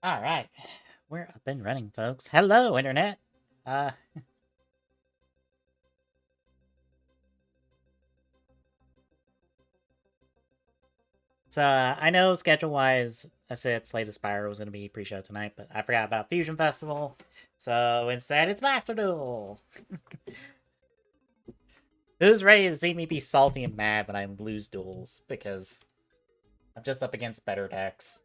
Alright. We're up and running, folks. Hello, Internet! Uh, I know schedule-wise, I said Slay the Spire was going to be pre-show tonight, but I forgot about Fusion Festival, so instead it's Master Duel! Who's ready to see me be salty and mad when I lose duels? Because I'm just up against better decks.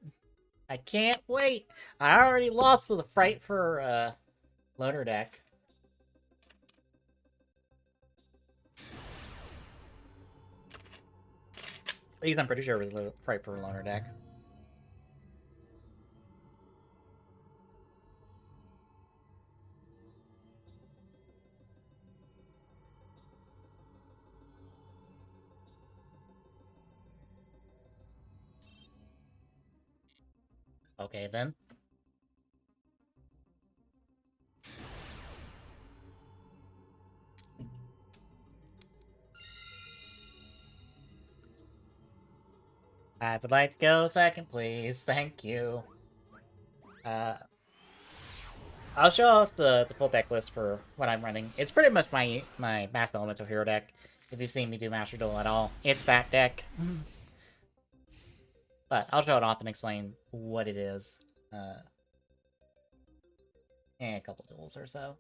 I can't wait! I already lost to the Fright for, Loner deck. At least I'm pretty sure it was Fright for Loner deck. Okay, then. I would like to go second, please. Thank you. I'll show off the full deck list for what I'm running. It's pretty much my Master Elemental Hero deck. If you've seen me do Master Duel at all, it's that deck. But I'll show it off and explain what it is. In a couple duels or so.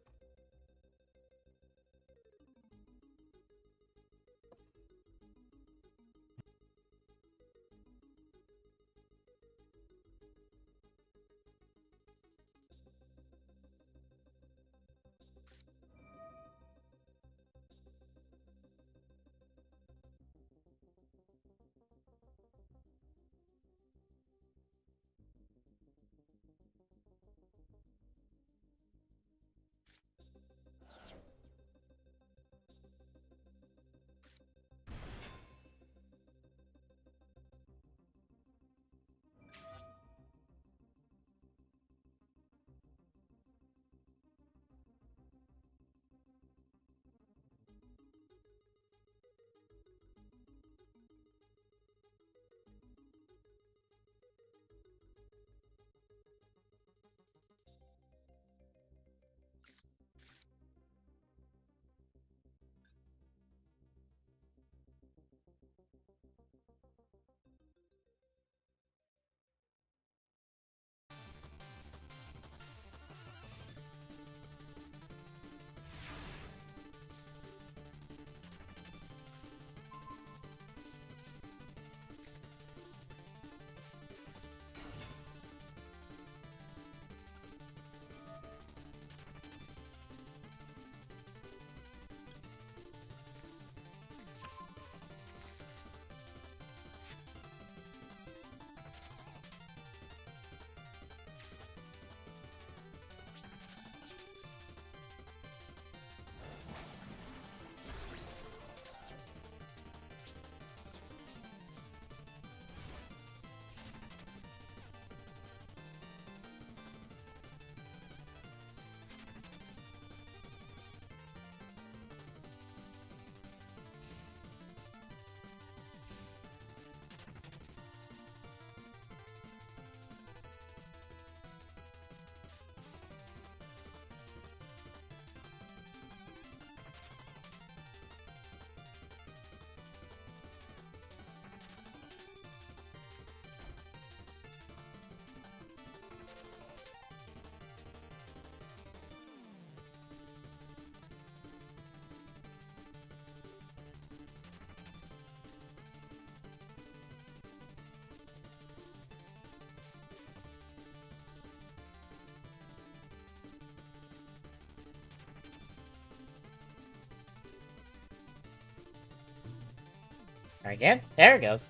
Again? There it goes.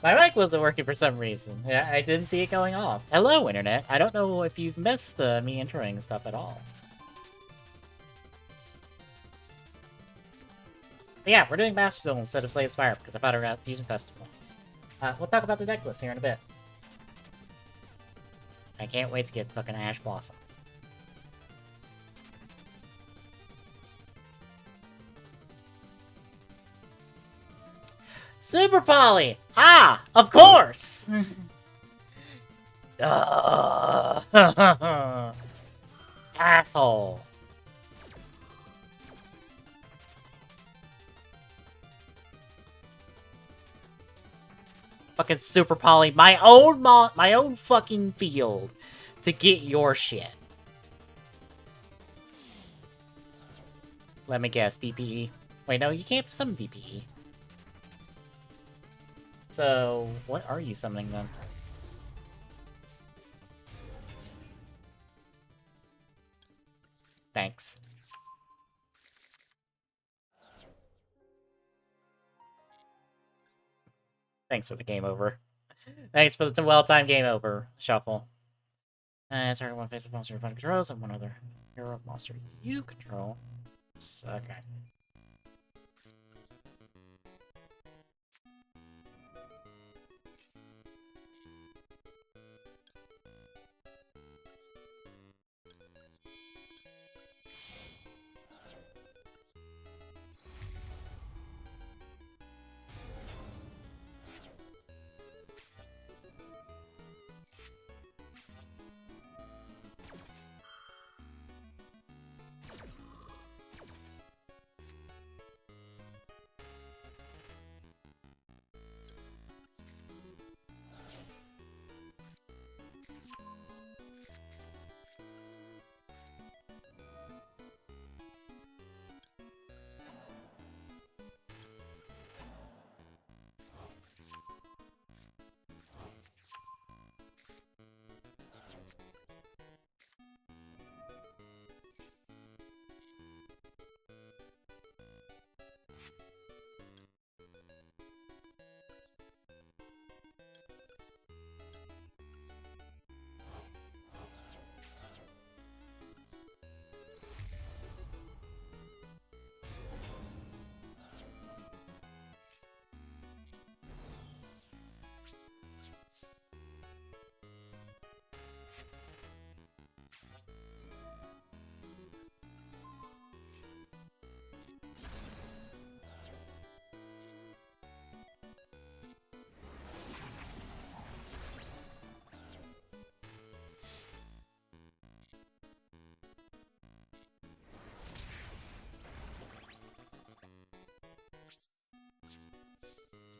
My mic wasn't working for some reason. Yeah, I didn't see it going off. Hello, Internet. I don't know if you've missed me introing stuff at all. But yeah, we're doing Master Duel instead of Slay the Spire because I thought about Fusion Festival. We'll talk about the deck list here in a bit. I can't wait to get fucking Ash Blossom. Super Poly! Ah! Of course! Asshole. Fucking Super Poly, my own fucking field to get your shit. Let me guess, DPE. Wait, no, you can't summon DPE. So, what are you summoning then? Thanks. Thanks for the game over. Thanks for the well-timed game over, Shuffle. Target one face of monster your opponent controls and one other hero monster you control. Okay.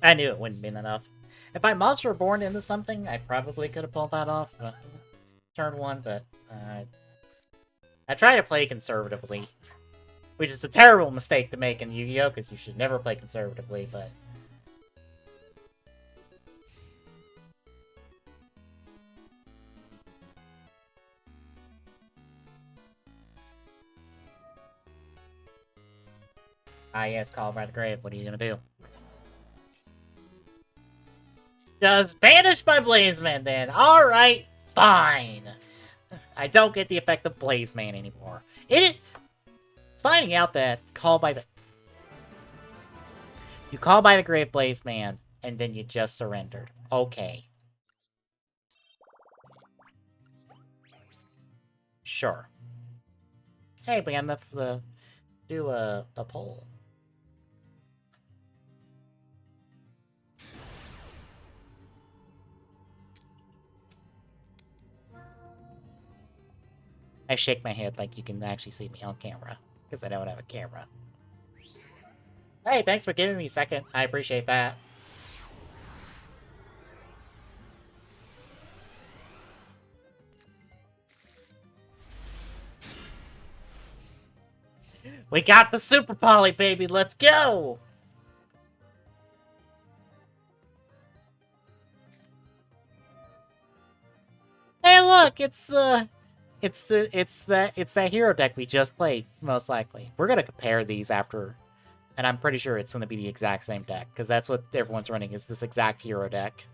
I knew it wouldn't be enough. If I Monster Reborn into something, I probably could have pulled that off. Turn one, but I try to play conservatively, which is a terrible mistake to make in Yu-Gi-Oh! Because you should never play conservatively, but... Ah yes, Call by the Grave, what are you gonna do? Just banish my Blazeman then! Alright, fine! I don't get the effect of Blazeman anymore. Finding out that you call by the Grave Blazeman, and then you just surrendered. Okay. Sure. Hey, we got enough do a poll. I shake my head like you can actually see me on camera, because I don't have a camera. Hey, thanks for giving me a second. I appreciate that. We got the Super Poly, baby! Let's go! Hey, look! It's that hero deck we just played, most likely. We're gonna compare these after, and I'm pretty sure it's gonna be the exact same deck, because that's what everyone's running, is this exact hero deck.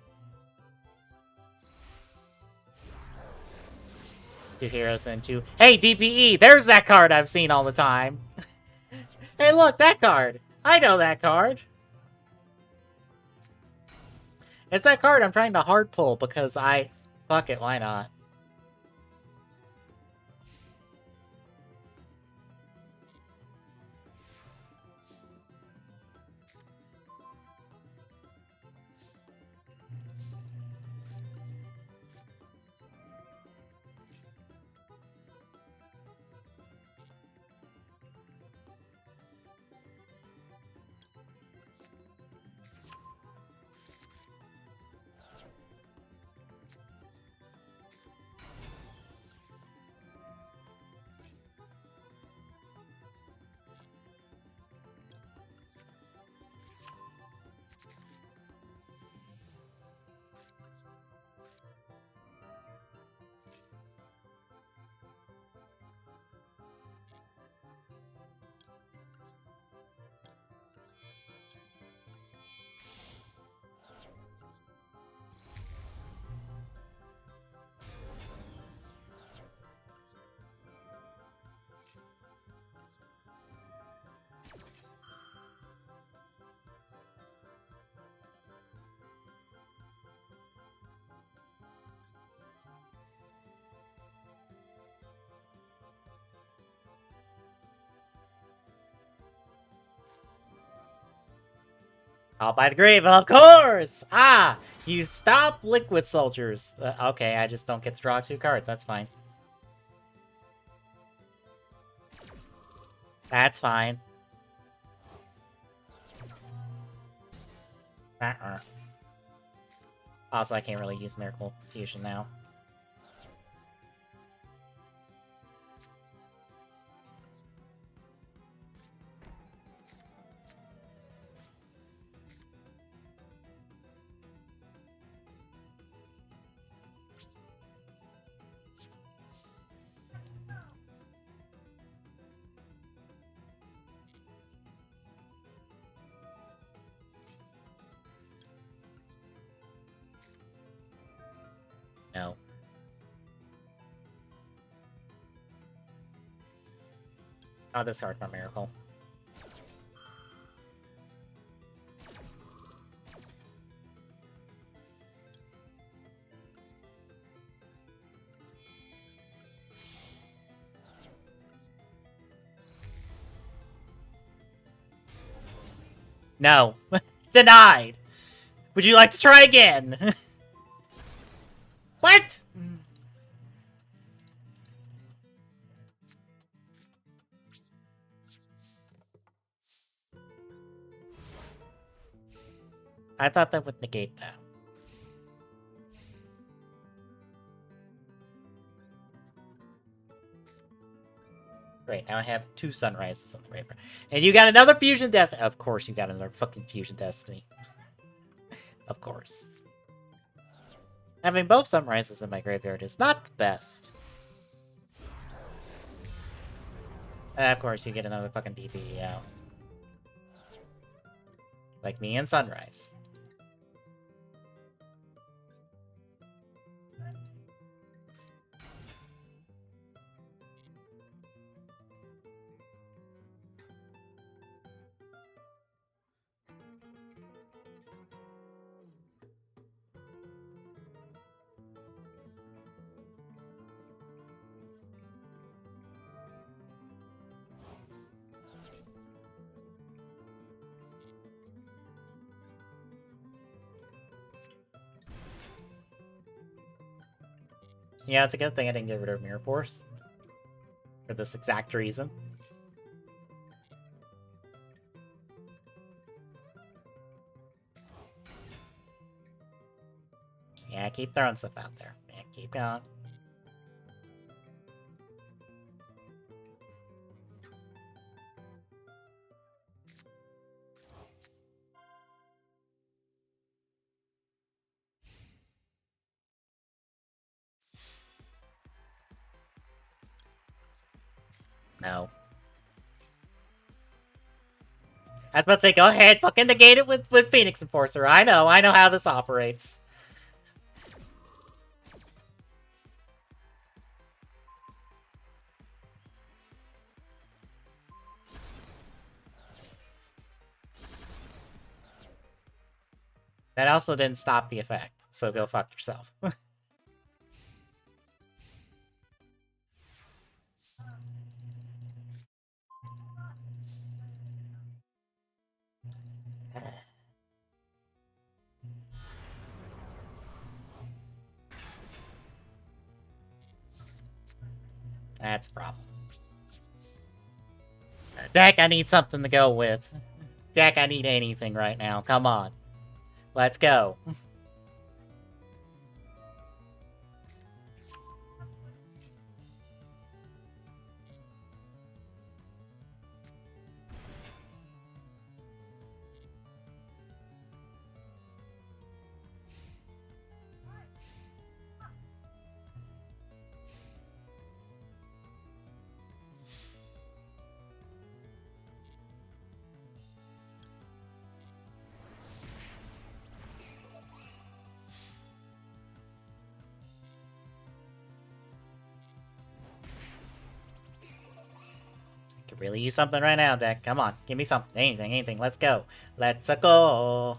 Two heroes and two... Hey, DPE! There's that card I've seen all the time! Hey, look, that card! I know that card! It's that card I'm trying to hard pull, because fuck it, why not? Caught by the grave, of course! Ah! You stop liquid soldiers. Okay, I just don't get to draw 2 cards. That's fine. That's fine. Also, I can't really use Miracle Fusion now. No. I'll discard for Miracle. No. Denied! Would you like to try again? What? I thought that would negate that. Great, now I have 2 Sunrises on the graveyard. And you got another Fusion Destiny! Of course you got another fucking Fusion Destiny. Of course. Having both Sunrises in my graveyard is not the best. Of course you get another fucking DP out. Like me and Sunrise. Yeah, it's a good thing I didn't get rid of Mirror Force. For this exact reason. Yeah, keep throwing stuff out there. Yeah, keep going. No. I was about to say, go ahead, fucking negate it with Phoenix Enforcer. I know how this operates. That also didn't stop the effect, so go fuck yourself. That's a problem. Deck, I need something to go with. Deck, I need anything right now. Come on. Let's go. Could really use something right now, deck. Come on, give me something. Anything. Let's go. Let's go.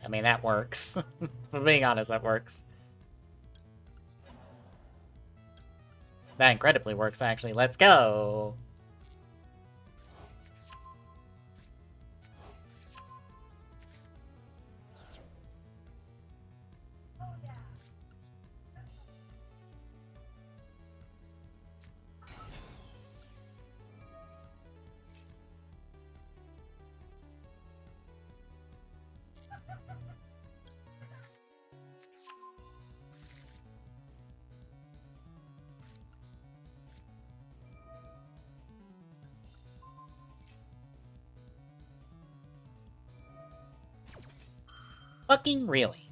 I mean, that works. For being honest, that works. That incredibly works, actually. Let's go! Fucking really.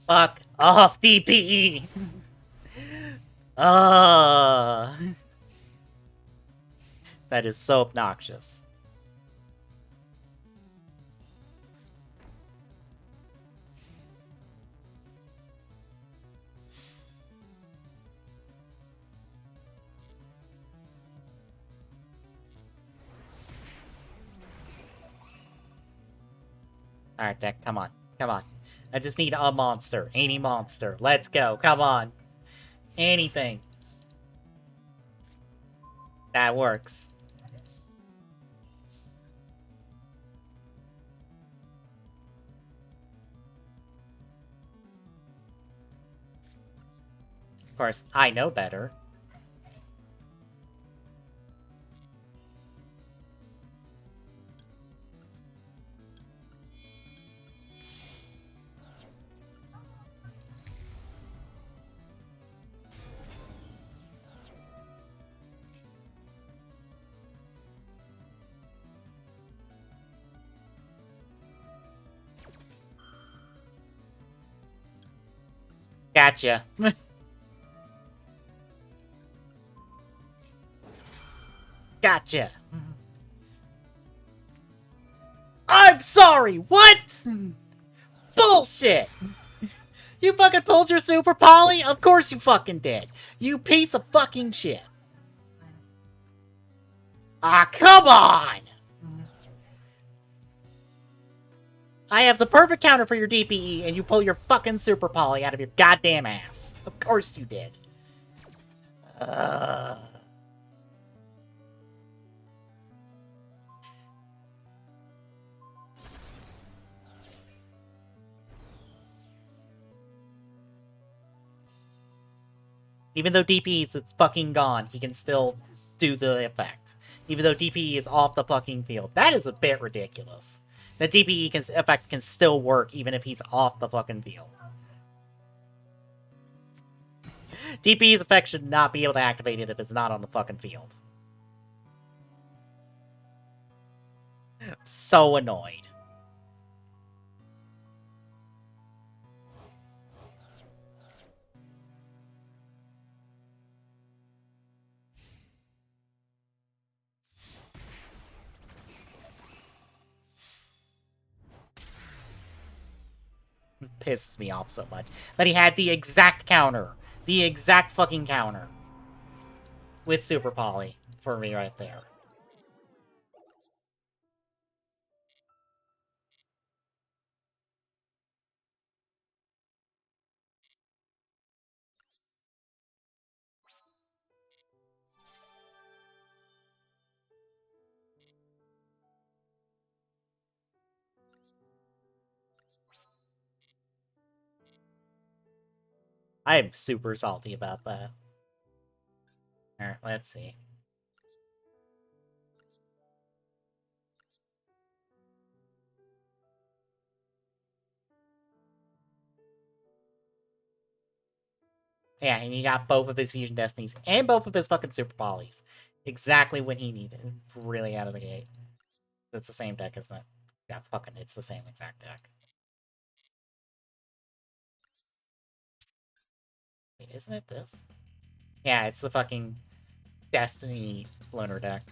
Fuck off, DPE! That is so obnoxious. Alright, deck, come on. Come on. I just need a monster. Any monster. Let's go. Come on. Anything. That works. Of course, I know better. Gotcha. Gotcha. I'm sorry! What?! Bullshit! You fucking pulled your super poly? Of course you fucking did. You piece of fucking shit. Ah, come on! I have the perfect counter for your DPE, and you pull your fucking super poly out of your goddamn ass. Of course you did. Even though DPE is fucking gone, he can still do the effect. Even though DPE is off the fucking field. That is a bit ridiculous. The DPE effect can still work even if he's off the fucking field. DPE's effect should not be able to activate it if it's not on the fucking field. I'm so annoyed. It pisses me off so much that he had the exact counter. The exact fucking counter. With Super Poly for me right there. I'm super salty about that. Alright, let's see. Yeah, and he got both of his Fusion Destinies and both of his fucking Super Polys. Exactly when he needed. Really out of the gate. It's the same deck, isn't it? Yeah, fucking, it's the same exact deck. Wait, isn't it this? Yeah, it's the fucking Destiny loner deck.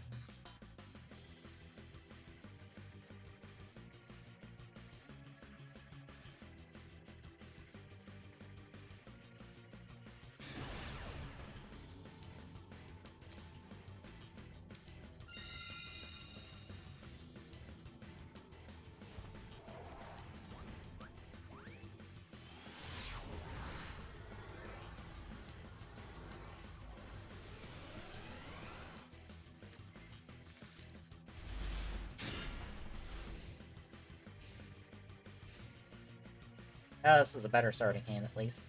Oh, this is a better starting hand, at least.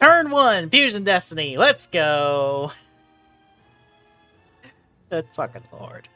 Turn 1, Fusion Destiny, let's go! Good fucking lord.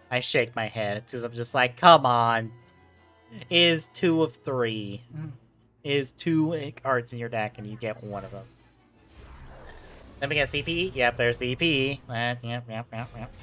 I shake my head, because I'm just like, come on. Is 2 of 3. Is 2 cards in your deck, and you get 1 of them. Let me guess, DP? Yep, there's DP. Yep.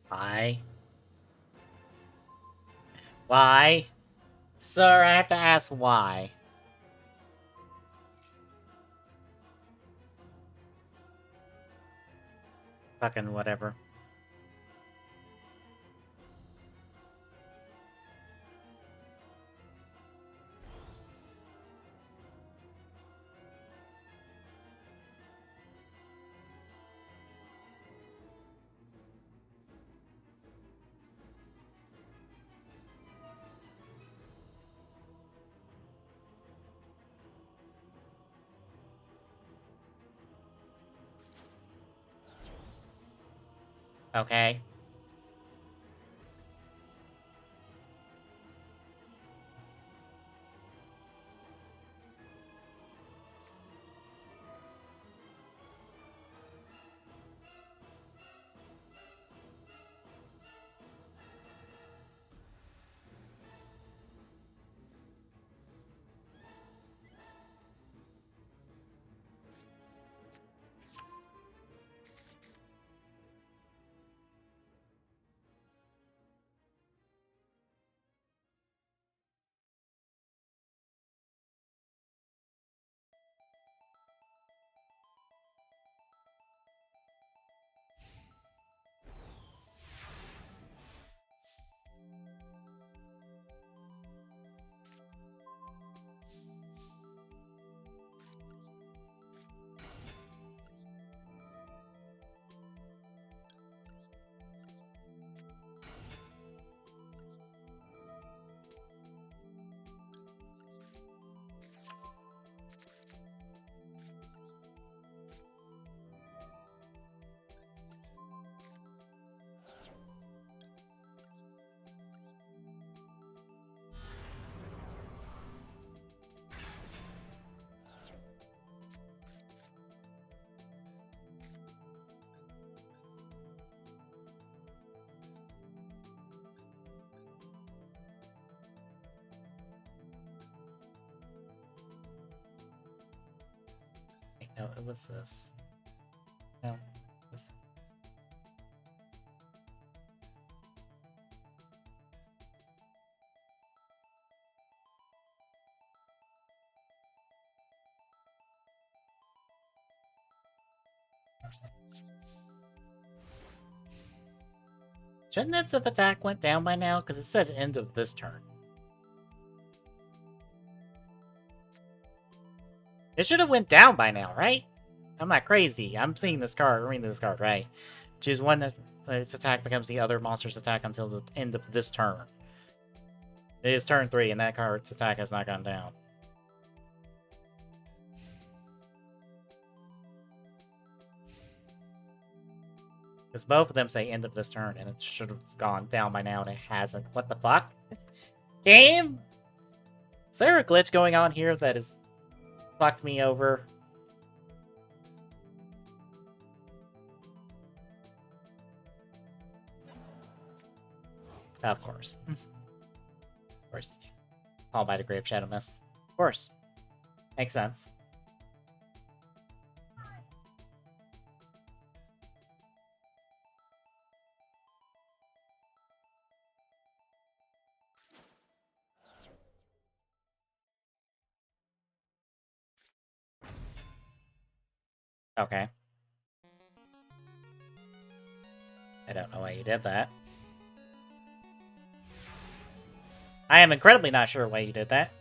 Why? Why? Sir, I have to ask why. Fucking whatever. Okay. No, it was this. No, it was... Shouldn't its if attack went down by now? Because it says end of this turn. It should have went down by now, right? I'm not crazy. I'm seeing this card, reading this card, right? Choose one that its attack becomes the other monster's attack until the end of this turn. It is turn 3, and that card's attack has not gone down. Because both of them say end of this turn, and it should have gone down by now, and it hasn't. What the fuck? Game? Is there a glitch going on here that has fucked me over? Of course. Of course. Called by the Grave Shadow Mist. Of course. Makes sense. Okay. I don't know why you did that. I am incredibly not sure why you did that.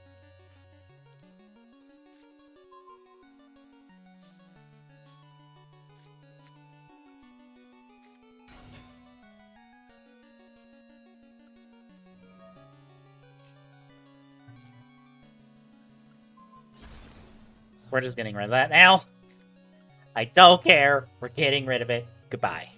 We're just getting rid of that now. I don't care. We're getting rid of it. Goodbye.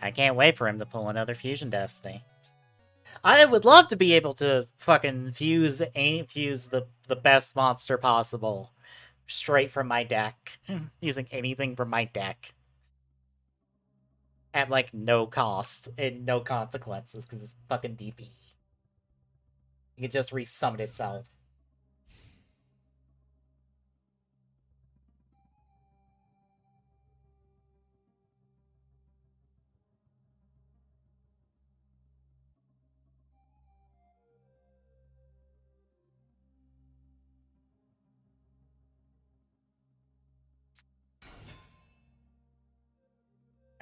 I can't wait for him to pull another Fusion Destiny. I would love to be able to fucking fuse the best monster possible straight from my deck. Using anything from my deck. At, like, no cost and no consequences, because it's fucking DP. It can just resummon itself.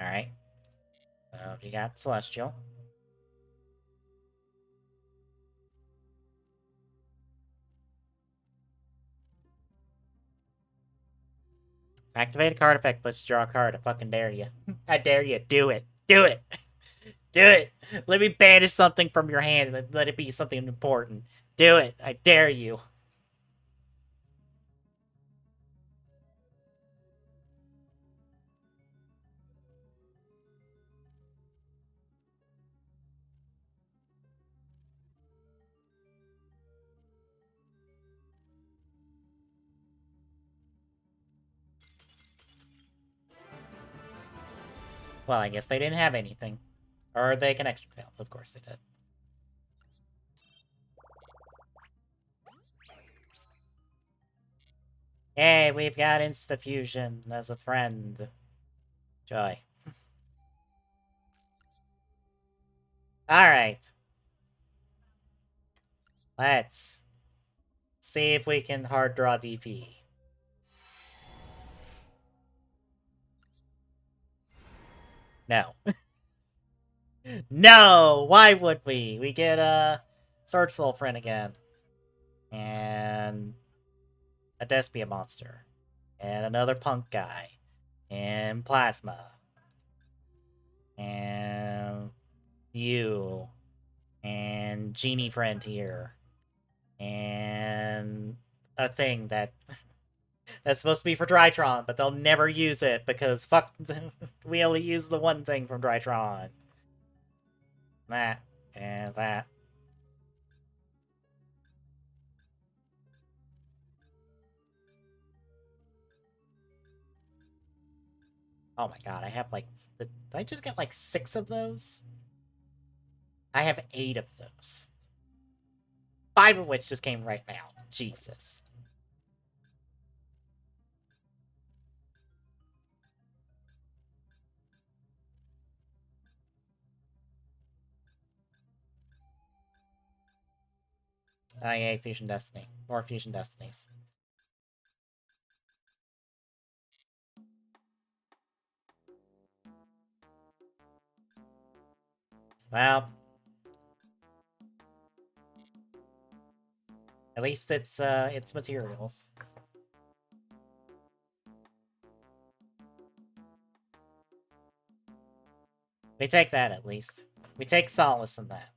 Alright. So, you got Celestial. Activate a card effect, let's draw a card. I fucking dare you. I dare you. Do it. Do it. Do it. Let me banish something from your hand and let it be something important. Do it. I dare you. Well, I guess they didn't have anything. Or they can extra fail. Of course they did. Hey, we've got Insta-Fusion as a friend. Joy. Alright. Let's see if we can hard draw DP. No. No! Why would we? We get a Sword Soul friend again. And a Despia monster. And another punk guy. And Plasma. And you. And Genie friend here. And a thing that that's supposed to be for Drytron, but they'll never use it because fuck, we only use the one thing from Drytron. That and that. Oh my god, I have like, did I just get like 6 of those? I have 8 of those. 5 of which just came right now. Jesus. Yay, Fusion Destiny. More Fusion Destinies. Well, at least it's materials. We take that at least. We take solace in that.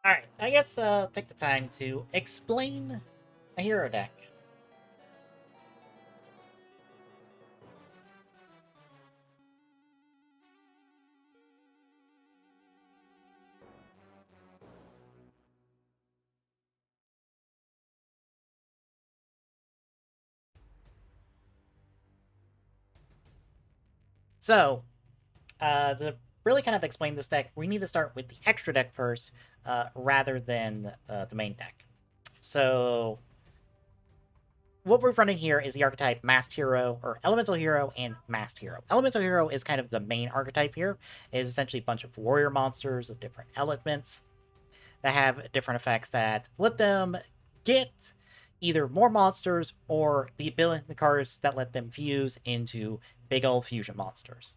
Alright, I guess take the time to explain a hero deck. So, to really kind of explain this deck, we need to start with the extra deck first, rather than the main deck. So, what we're running here is the archetype Masked Hero, or Elemental Hero, and Masked Hero. Elemental Hero is kind of the main archetype here. It is essentially a bunch of warrior monsters of different elements that have different effects that let them get either more monsters or the ability the cards that let them fuse into big old fusion monsters.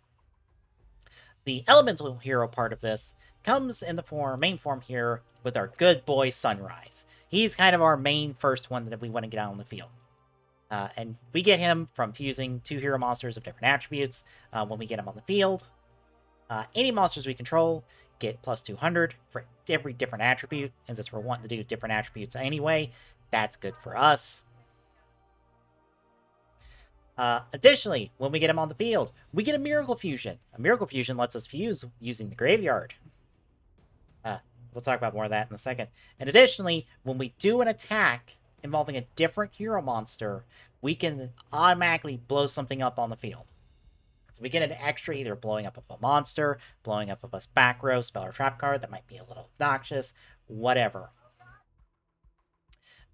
The elemental hero part of this comes in the main form here with our good boy Sunrise. He's kind of our main first one that we want to get out on the field. And we get him from fusing 2 hero monsters of different attributes when we get him on the field. Any monsters we control get plus 200 for every different attribute, and since we're wanting to do different attributes anyway, that's good for us. Additionally, when we get him on the field, we get a Miracle Fusion. A Miracle Fusion lets us fuse using the graveyard. We'll talk about more of that in a second. And additionally, when we do an attack involving a different hero monster, we can automatically blow something up on the field. So we get an extra either blowing up of a monster, blowing up of a back row spell or trap card that might be a little obnoxious, whatever.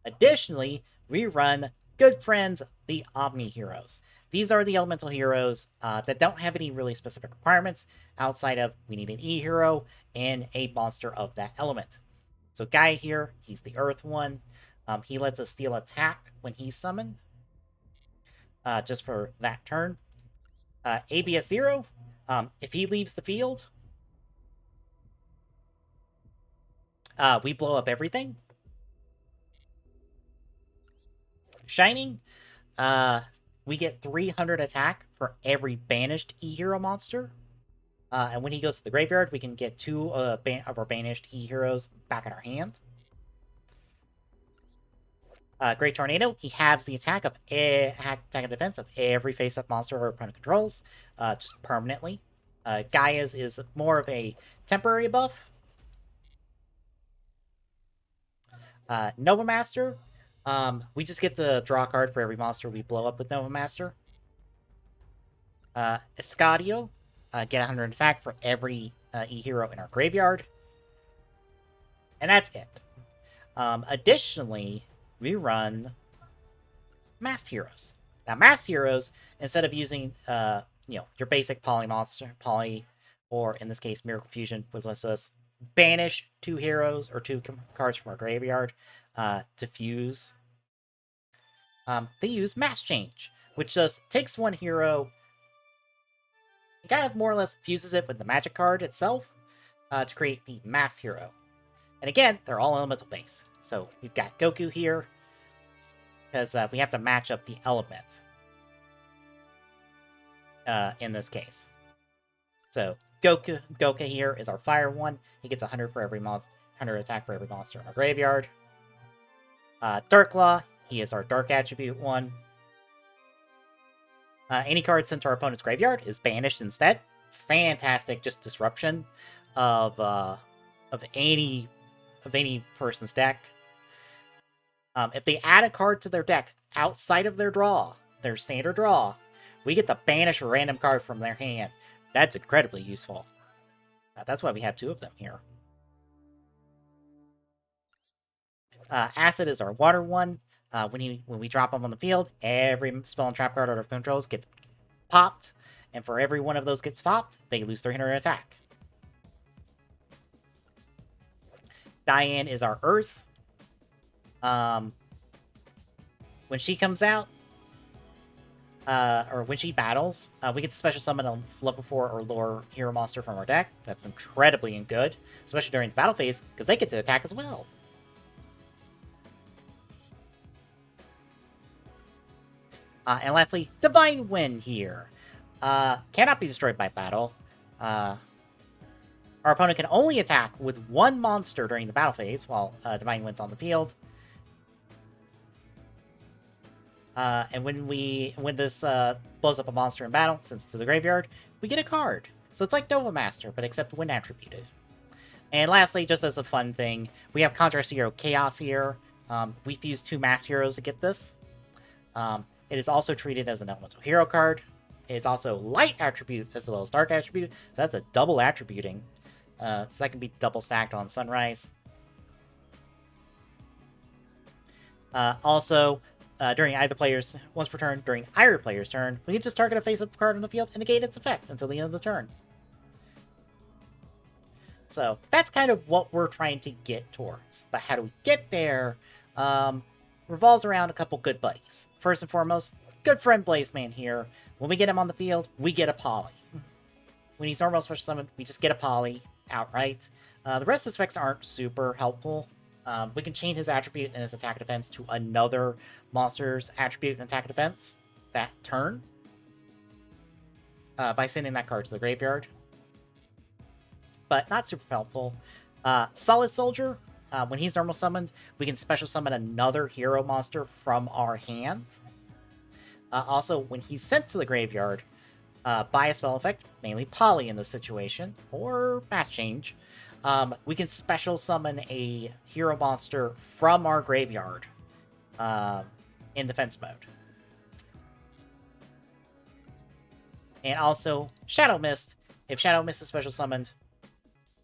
Additionally, we run good friends, the Omni Heroes. These are the elemental heroes that don't have any really specific requirements outside of we need an E hero and a monster of that element. So Gaia here, he's the Earth one. He lets us steal attack when he's summoned, just for that turn. ABS 0, if he leaves the field, we blow up everything. Shining, we get 300 attack for every banished E-Hero monster. And when he goes to the graveyard, we can get 2 of our banished E-Heroes back in our hand. Great Tornado, he halves the attack and defense of every face-up monster our opponent controls, just permanently. Gaia's is more of a temporary buff. Nova Master, we just get to draw a card for every monster we blow up with Nova Master. Escadio, get 100 attack for every E-Hero in our graveyard. And that's it. Additionally, we run Masked Heroes. Now, Masked Heroes, instead of using your basic poly monster, or in this case, Miracle Fusion, which lets us banish 2 heroes or 2 cards from our graveyard to fuse. They use Mass Change, which just takes 1 hero, and kind of more or less fuses it with the magic card itself to create the Masked Hero. And again, they're all elemental base. So we've got Goku here, because we have to match up the element in this case. So Goku here is our fire one. He gets 100 for every 100 attack for every monster in our graveyard. Darklaw, he is our dark attribute one. Any card sent to our opponent's graveyard is banished instead. Fantastic, just disruption of any person's deck. If they add a card to their deck outside of their standard draw, we get to banish a random card from their hand. That's incredibly useful. That's why we have 2 of them here. Acid is our water one. When we drop him on the field, every spell and trap card out of controls gets popped. And for every one of those gets popped, they lose 300 attack. Diane is our earth. When she comes out, or when she battles, we get to special summon a level 4 or lower hero monster from our deck. That's incredibly good, especially during the battle phase, because they get to attack as well. And lastly, Divine Wind here. Cannot be destroyed by battle. Our opponent can only attack with 1 monster during the battle phase while Divine Wind's on the field. And when this blows up a monster in battle, since it's to the graveyard, we get a card. So it's like Nova Master, but except wind attributed. And lastly, just as a fun thing, we have Contrast Hero Chaos here. We fused 2 Masked Heroes to get this. It is also treated as an elemental hero card. It is also light attribute as well as dark attribute. So that's a double attributing. So that can be double stacked on Sunrise. Also, during either player's once per turn, during either player's turn, we can just target a face-up card on the field and negate its effect until the end of the turn. So that's kind of what we're trying to get towards. But how do we get there? Revolves around a couple good buddies. First and foremost, good friend Blazeman here. When we get him on the field, we get a poly. When he's normal special summon, we just get a poly outright. The rest of his effects aren't super helpful. We can change his attribute and his attack defense to another monster's attribute and attack defense that turn by sending that card to the graveyard. But not super helpful. Solid Soldier, when he's normal summoned, we can special summon another hero monster from our hand. Also, when he's sent to the graveyard by a spell effect, mainly Poly in this situation, or Mass Change, we can special summon a hero monster from our graveyard in defense mode. And also, Shadow Mist. If Shadow Mist is special summoned,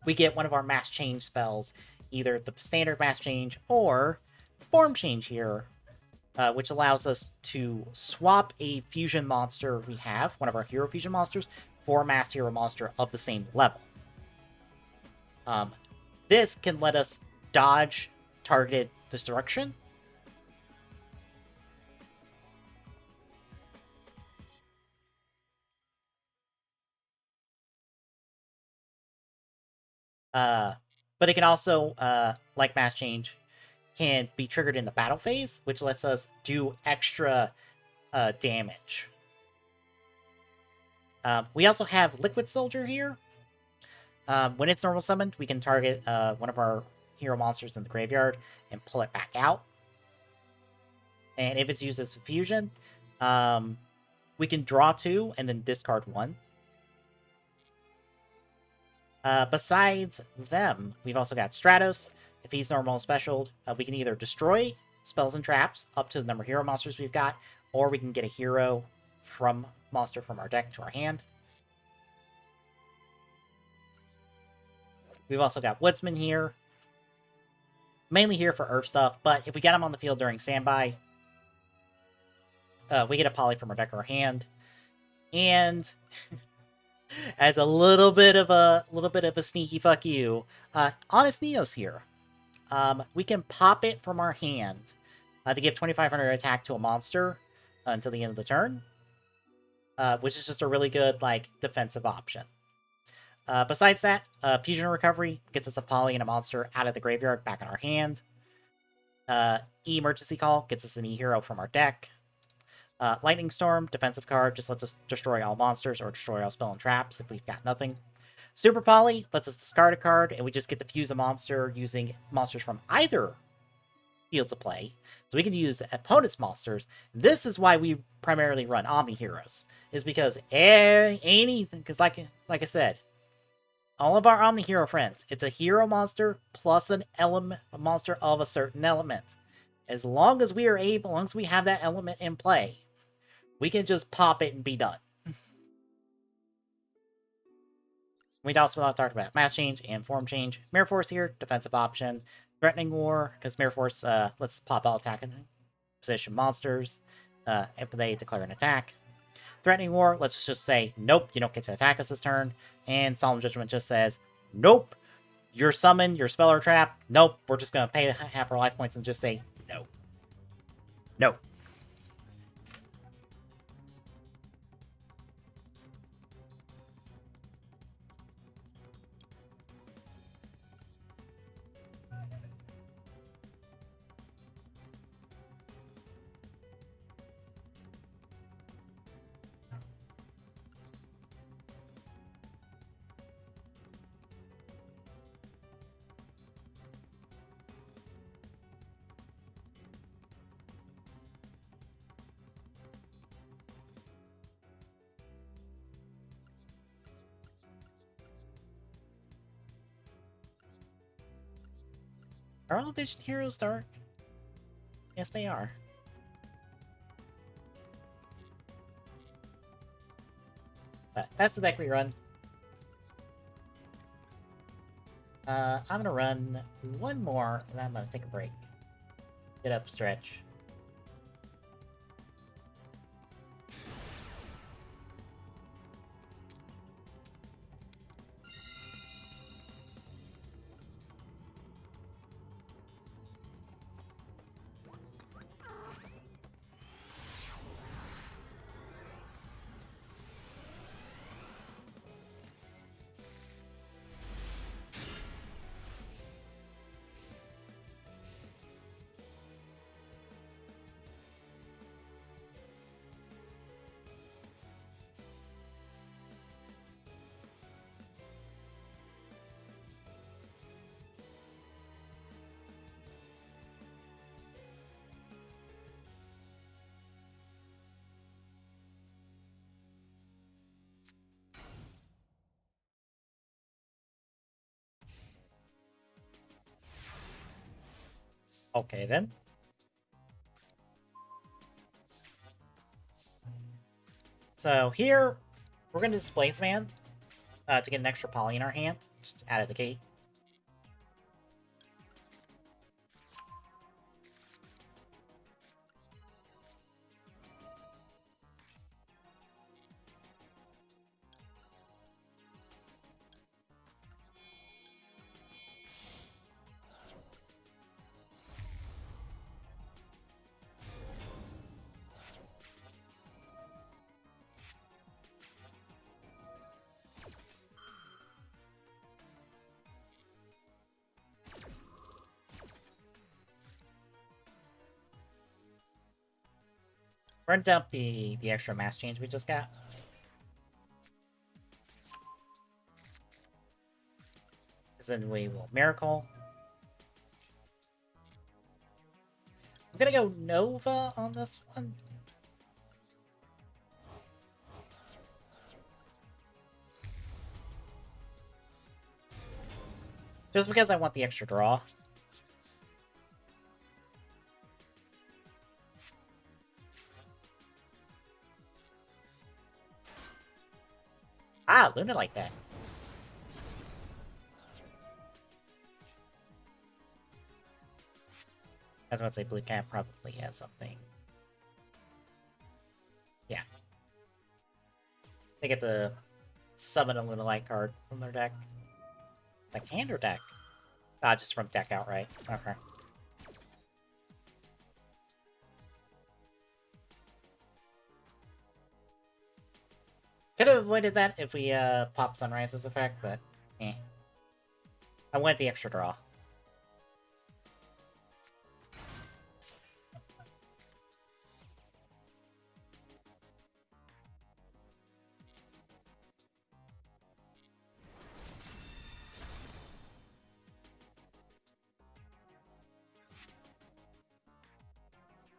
we get one of our Mass Change spells, either the standard Mass Change or Form Change here, which allows us to swap a fusion monster we have, one of our hero fusion monsters, for a Masked Hero monster of the same level. This can let us dodge targeted destruction. But it can also, like Mass Change, can be triggered in the battle phase, which lets us do extra damage. We also have Liquid Soldier here. When it's normal summoned, we can target one of our hero monsters in the graveyard and pull it back out. And if it's used as a fusion, we can draw 2 and then discard 1. Besides them, we've also got Stratos, if he's normal specialed, we can either destroy spells and traps up to the number of hero monsters we've got, or we can get a hero from monster from our deck to our hand. We've also got Woodsman here. Mainly here for Earth stuff, but if we get him on the field during standby, we get a poly from our deck or our hand. And as a little bit of a sneaky fuck you, Honest Neo's here. We can pop it from our hand to give 2,500 attack to a monster until the end of the turn, which is just a really good like defensive option. Besides that, Fusion Recovery gets us a poly and a monster out of the graveyard back in our hand. Emergency Call gets us an E-Hero from our deck. Lightning Storm, defensive card, just lets us destroy all monsters or destroy all spell and traps if we've got nothing. Super Poly lets us discard a card, and we just get to fuse a monster using monsters from either fields of play. So we can use opponent's monsters. This is why we primarily run Omni Heroes, is because anything, because like I said, all of our Omni Hero friends, it's a hero monster plus an element, a monster of a certain element. As long as we are able, as long as we have that element in play, we can just pop it and be done. We also talked about Mass Change and Form Change. Mirror Force here, defensive option. Threatening War, because Mirror Force lets pop all attack and position monsters if they declare an attack. Threatening War, let's just say, nope, you don't get to attack us this turn. And Solemn Judgment just says, nope, your summon, your spell or trap, nope, we're just going to pay half our life points and just say, no. No. Are all Vision Heroes dark? Yes, they are. But that's the deck we run. I'm gonna run one more, and I'm gonna take a break. Get up, stretch. Okay, then. So here, we're going to Displace Man to get an extra poly in our hand, just out of the gate. We're gonna dump the extra mass change we just got. Because then we will Miracle. I'm gonna go Nova on this one. Just because I want the extra draw. Luna like that. I was about to say Blue Cat probably has something. Yeah. They get the summon a Luna Light card from their deck. Like hand or deck? Ah, just from deck outright. Okay. Could have avoided that if we pop Sunrise's effect, but eh. I went the extra draw.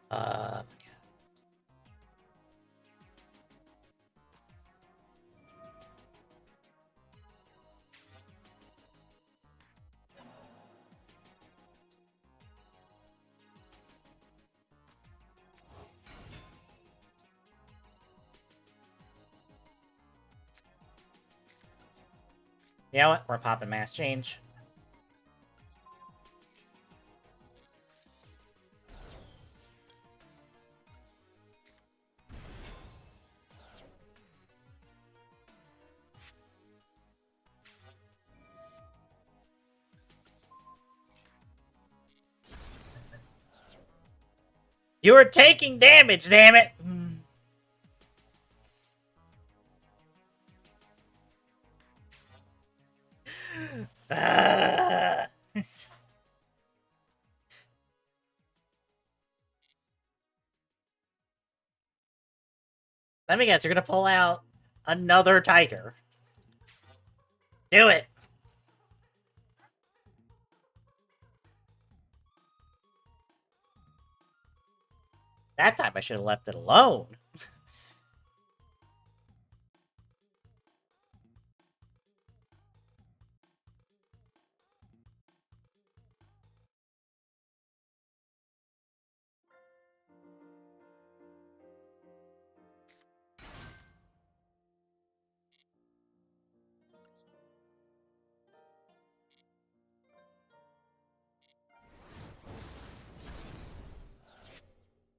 Uh, you know what? We're popping Mass Change. You are taking damage, damn it! Let me guess, you're gonna pull out another Tiger. Do it! That time I should have left it alone.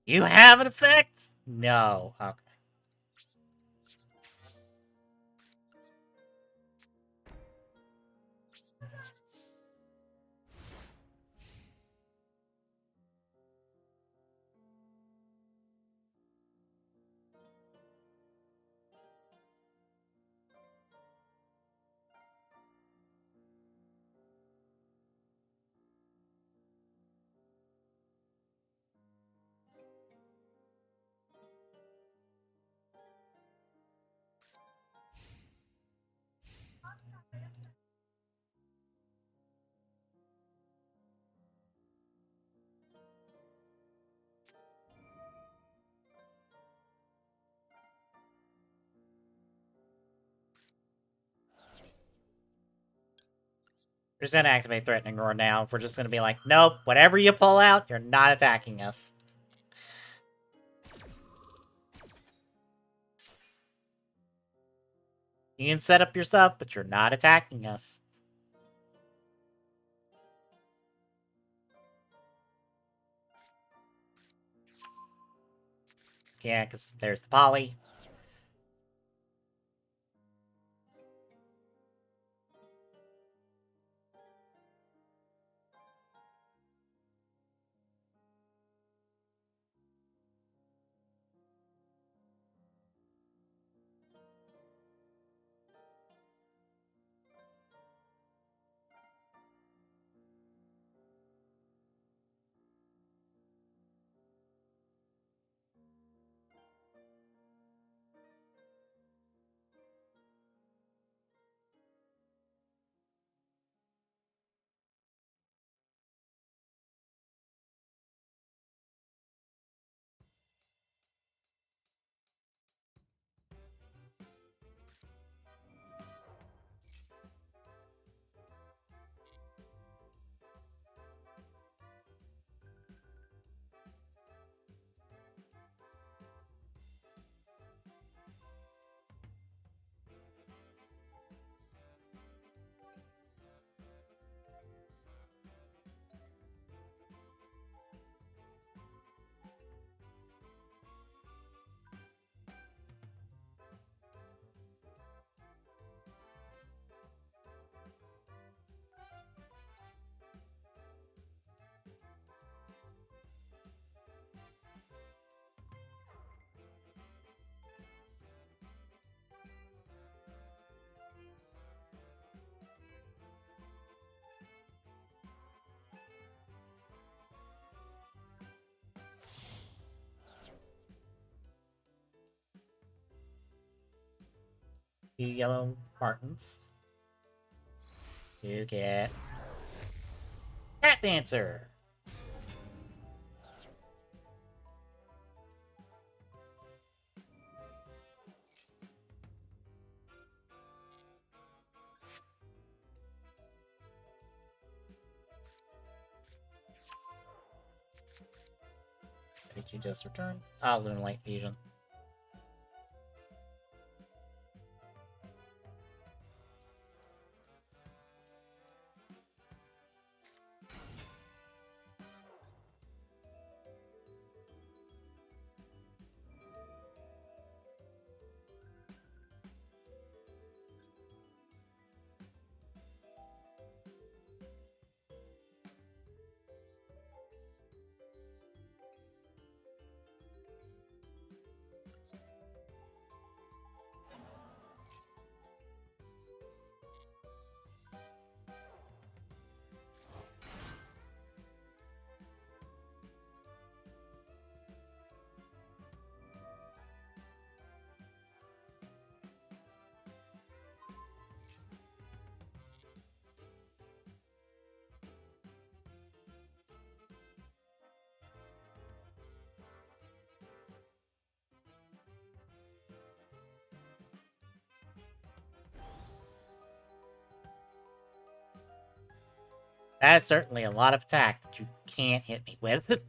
You have an effect? No. Okay. We're just gonna activate Threatening Roar now. We're just gonna be like, nope, whatever you pull out, you're not attacking us. You can set up your stuff, but you're not attacking us. Yeah, because there's the poly. 2 yellow martins. You get Cat Dancer. Did you just return? Ah, Lunalight Fusion. That's certainly a lot of attack that you can't hit me with.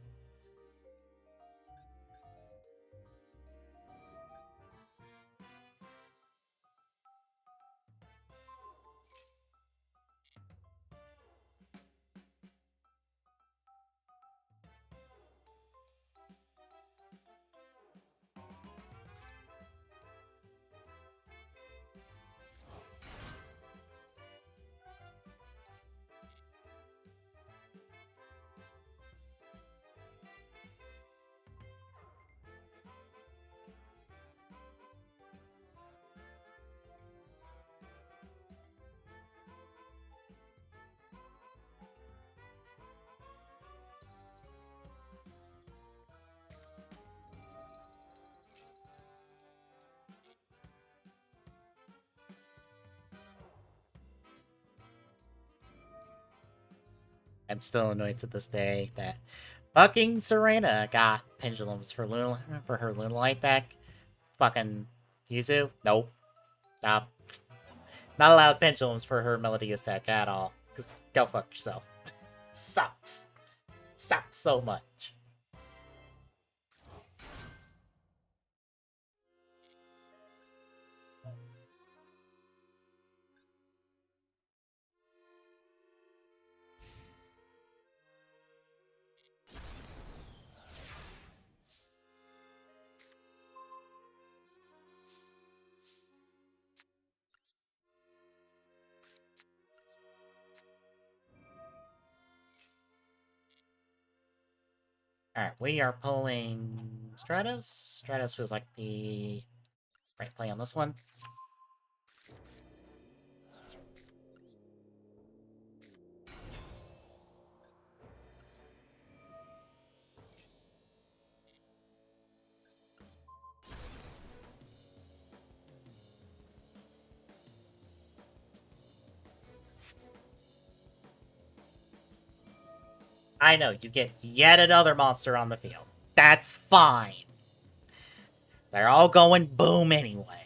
I'm still annoyed to this day that fucking Serena got pendulums for her Lunalight deck. Fucking Yuzu? Nope. Nope. Not allowed pendulums for her Melodious deck at all. Just go fuck yourself. Sucks. Sucks so much. Alright, we are pulling Stratos. Stratos feels like the right play on this one. I know, you get yet another monster on the field. That's fine. They're all going boom anyway.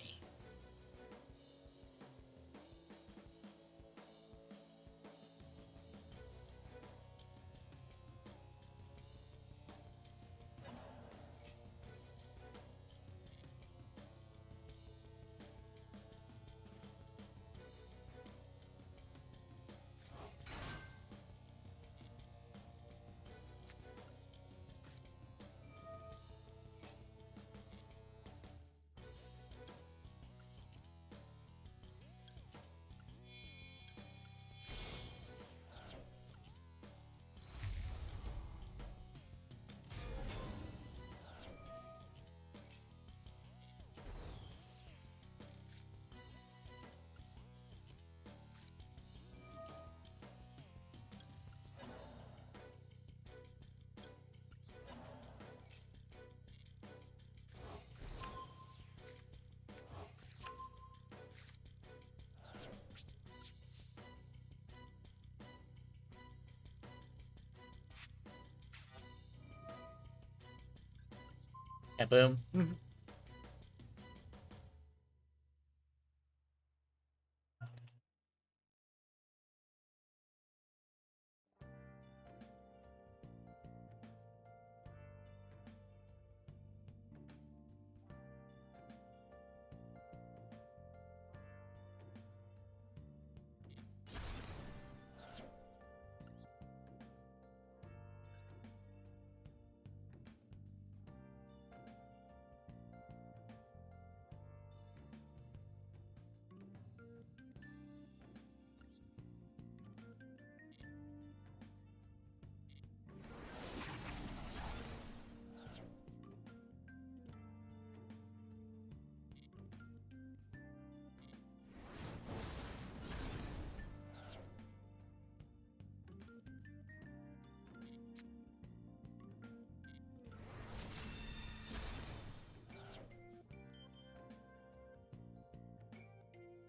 Kaboom.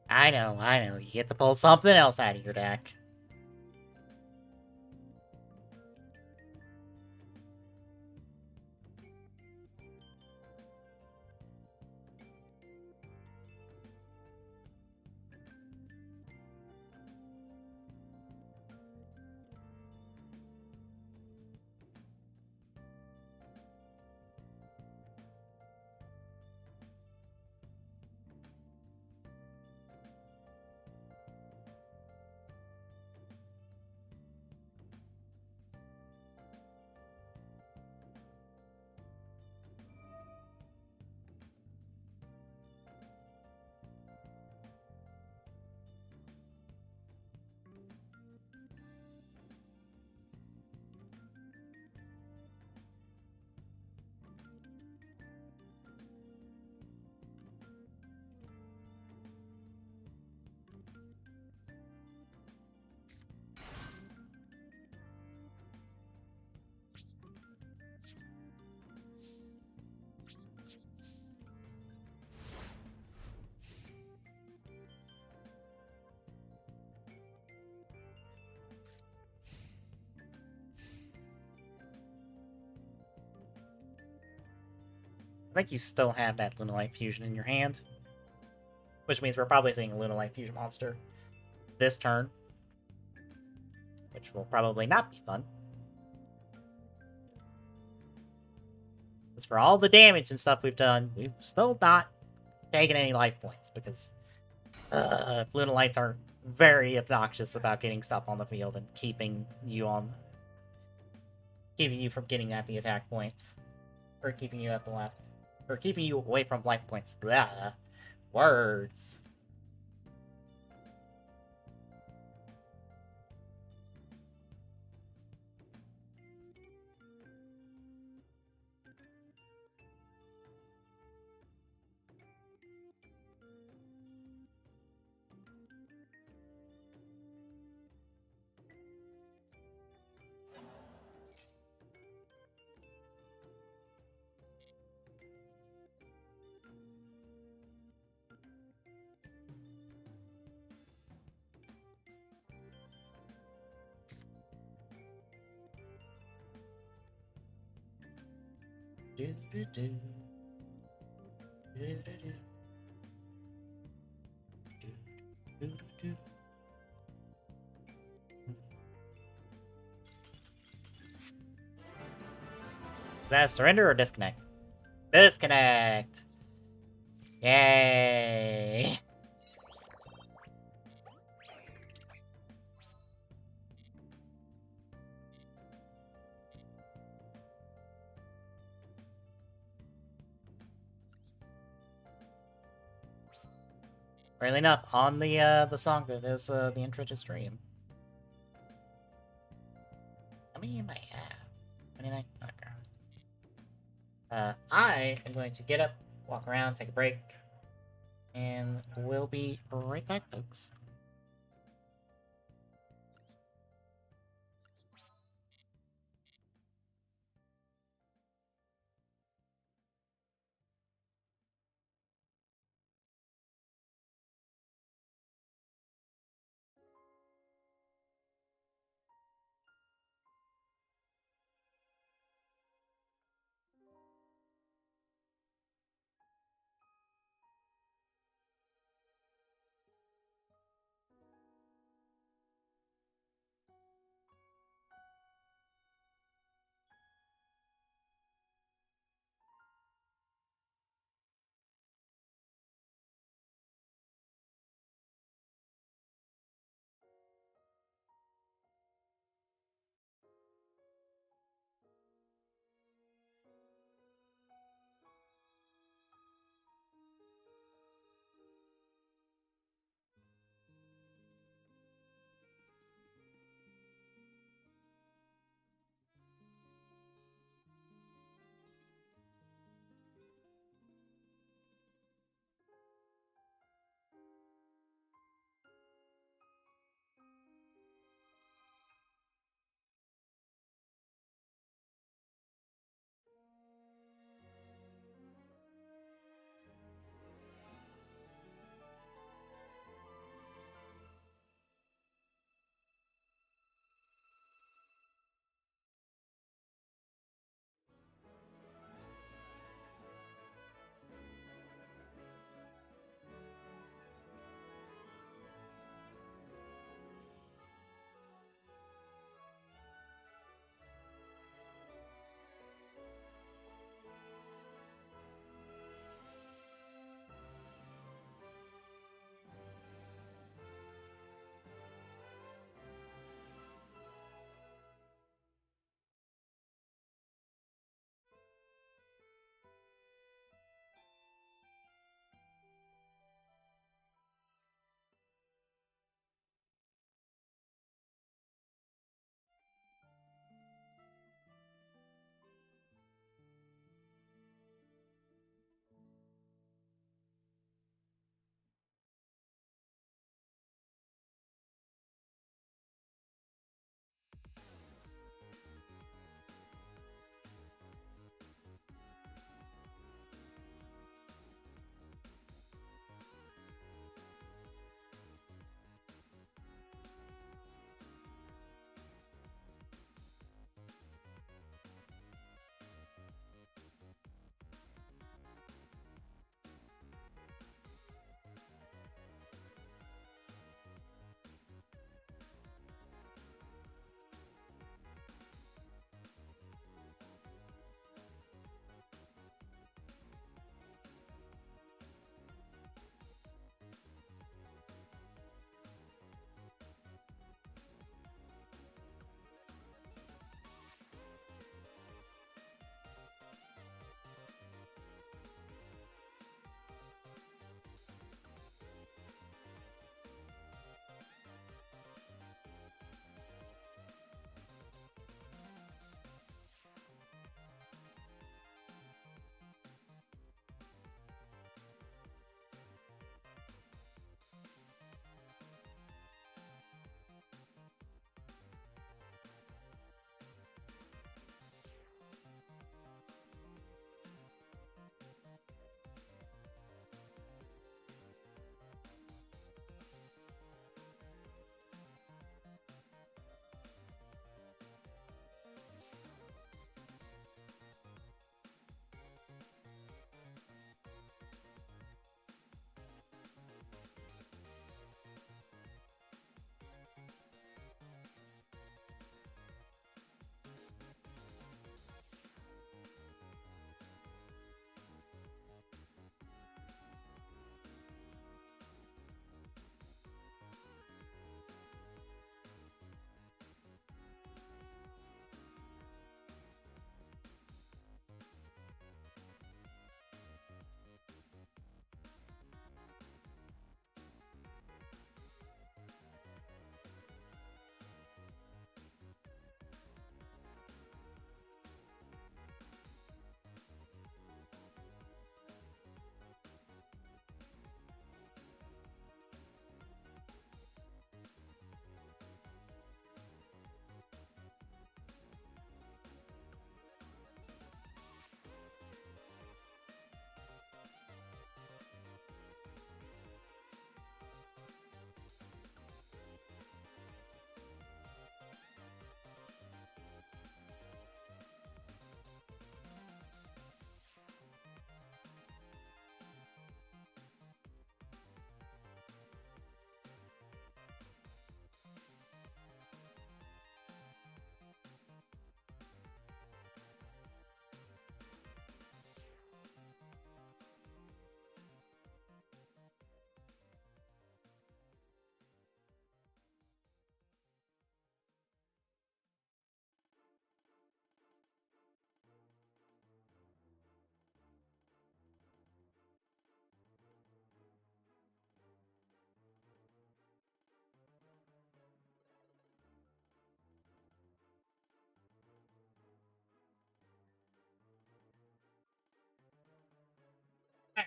I know, I know. You get to pull something else out of your deck. I think you still have that Lunalite Fusion in your hand. Which means we're probably seeing a Lunalite Fusion monster this turn. Which will probably not be fun. Because for all the damage and stuff we've done, we've still not taken any life points. Because Lunalites are very obnoxious about getting stuff on the field and keeping you from getting at the attack points. Or keeping you at the left. Or keeping you away from life points. Blah. Words. Do, do, do. Do, do, do. Do, do, do. Is that a surrender or disconnect? Disconnect! Yay! Really enough, on the song that is the intro to stream. How many am I have? 29? Okay. I am going to get up, walk around, take a break, and we'll be right back, folks.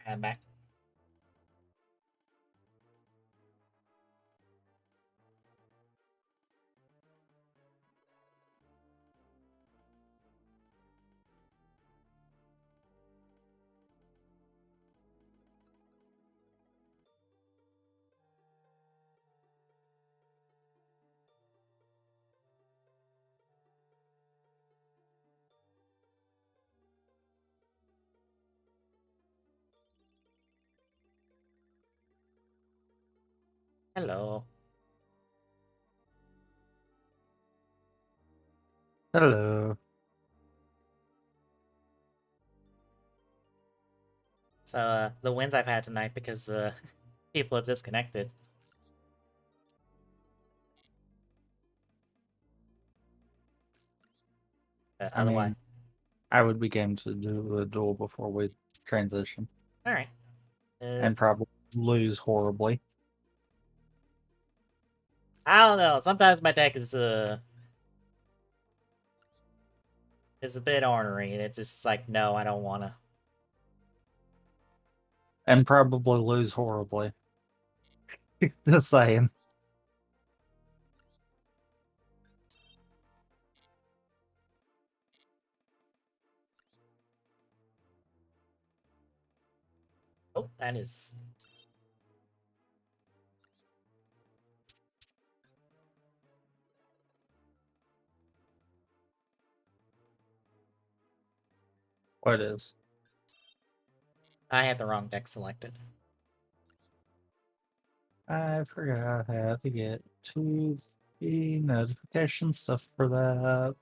I'm back. Hello. Hello. So, the wins I've had tonight because people have disconnected. I Otherwise, mean, I would be game to do a duel before we transition. all right. And probably lose horribly. I don't know. Sometimes my deck is a bit ornery, and it's just like, no, I don't want to. And probably lose horribly. Just saying. Oh, that is. What is? I had the wrong deck selected. I forgot how to get to the notification stuff for that.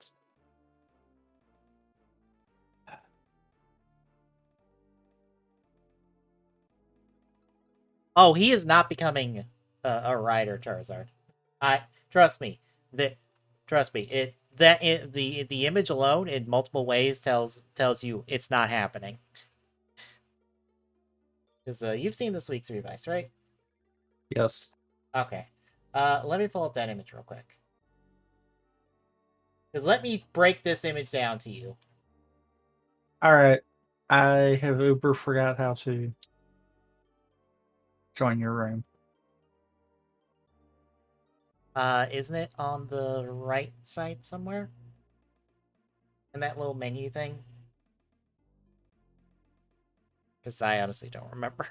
Oh, he is not becoming a rider, Charizard. I trust me. Trust me. The image alone in multiple ways tells you it's not happening. Because you've seen this week's revise, right? Yes. Okay. Let me pull up that image real quick. Because let me break this image down to you. Alright. I have Uber forgot how to join your room. Isn't it on the right side somewhere? In that little menu thing? Because I honestly don't remember.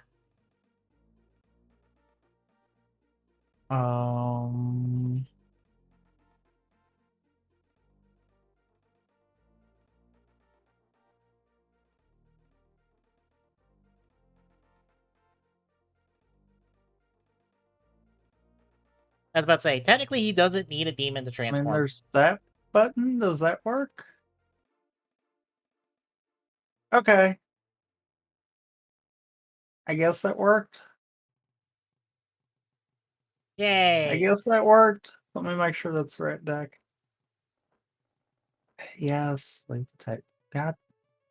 Um I was about to say, technically he doesn't need a demon to I mean, transform. there's that button. Does that work? Okay. I guess that worked. I Yay! guess that worked. Let me make sure that's the right deck. Yes, like type. God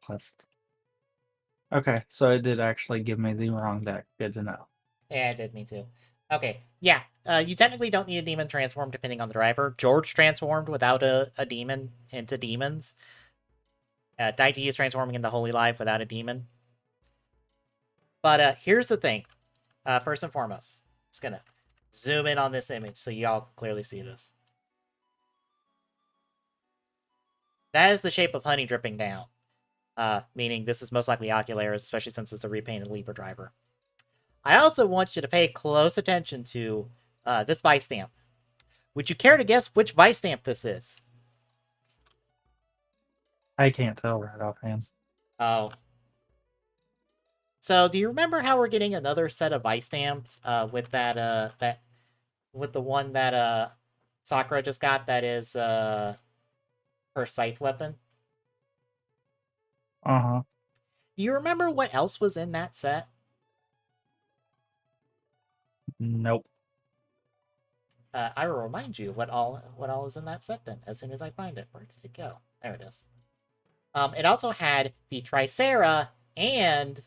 bless. Okay, so it did actually give me the wrong deck. Good to know. Yeah, it did me too. Okay, yeah. You technically don't need a demon transform depending on the driver. George transformed without a demon into demons. Daiji is transforming into Holy Life without a demon. But here's the thing. First and foremost, just gonna zoom in on this image so y'all clearly see this. That is the shape of Honey dripping down. Meaning this is most likely Ocularis, especially since it's a repainted Libra driver. I also want you to pay close attention to this Vice Stamp. Would you care to guess which Vice Stamp this is? I can't tell right offhand. Oh. So do you remember how we're getting another set of Vice Stamps with with the one that Sakura just got that is her scythe weapon? Uh-huh. Do you remember what else was in that set? Nope. I will remind you what all is in that set then as soon as I find it. Where did it go? There it is. It also had the Tricera and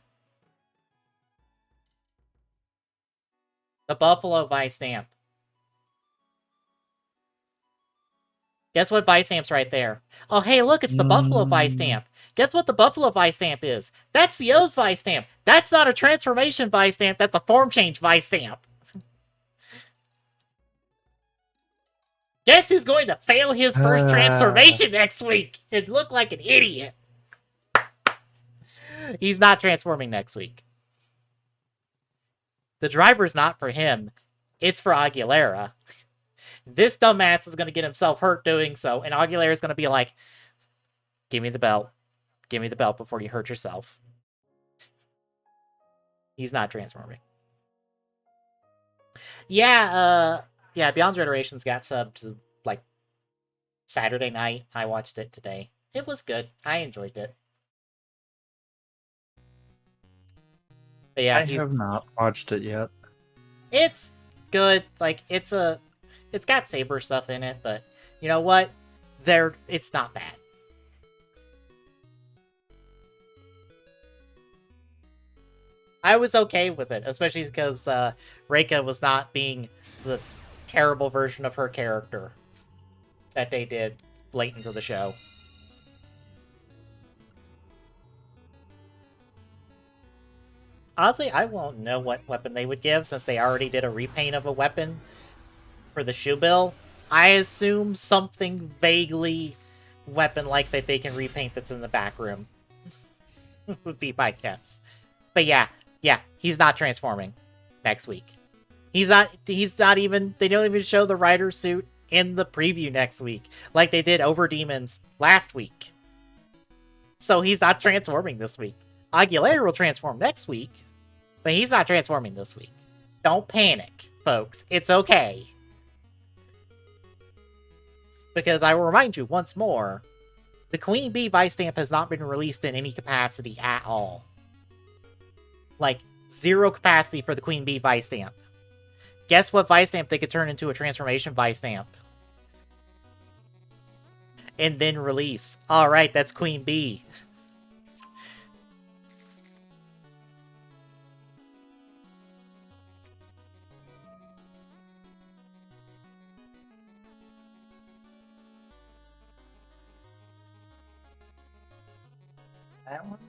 the Buffalo Vice Stamp. Guess what vice stamp's right there? Oh, hey, look, it's the Buffalo vice stamp. Guess what the Buffalo vice stamp is? That's the O's vice stamp. That's not a transformation vice stamp. That's a form change vice stamp. Guess who's going to fail his first transformation next week and look like an idiot? He's not transforming next week. The driver's not for him. It's for Aguilera. This dumbass is going to get himself hurt doing so, and Aguilera's going to be like, give me the belt. Give me the belt before you hurt yourself. He's not transforming. Yeah, Beyond Generations got subbed like Saturday night. I watched it today. It was good. I enjoyed it. But yeah, I have not watched it yet. It's good. Like it's got Saber stuff in it, but you know what? It's not bad. I was okay with it, especially because Reika was not being the terrible version of her character that they did late into the show. Honestly, I won't know what weapon they would give since they already did a repaint of a weapon for the shoe bill. I assume something vaguely weapon-like that they can repaint that's in the back room would be my guess. But yeah, he's not transforming next week. He's not even, they don't even show the rider suit in the preview next week like they did over Demons last week. So he's not transforming this week. Aguilera will transform next week, but he's not transforming this week. Don't panic, folks. It's okay. Because I will remind you once more, the Queen Bee Vice Stamp has not been released in any capacity at all. Like, zero capacity for the Queen Bee Vice Stamp. Guess what Vice Stamp they could turn into a transformation Vice Stamp? And then release. Alright, that's Queen Bee. That one?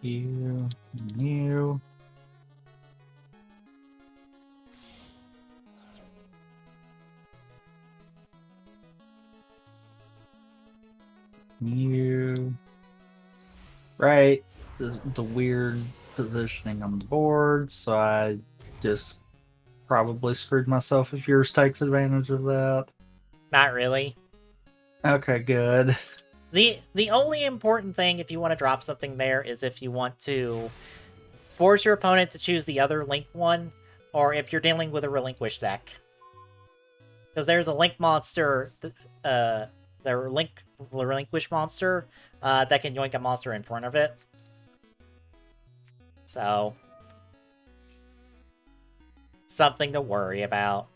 You. You. Right. The weird positioning on the board, so I just probably screwed myself if yours takes advantage of that. Not really. Okay, good. The only important thing if you want to drop something there is if you want to force your opponent to choose the other Link one, or if you're dealing with a Relinquish deck. Because there's a Link monster, the Relinquish monster, that can yoink a monster in front of it. So, something to worry about.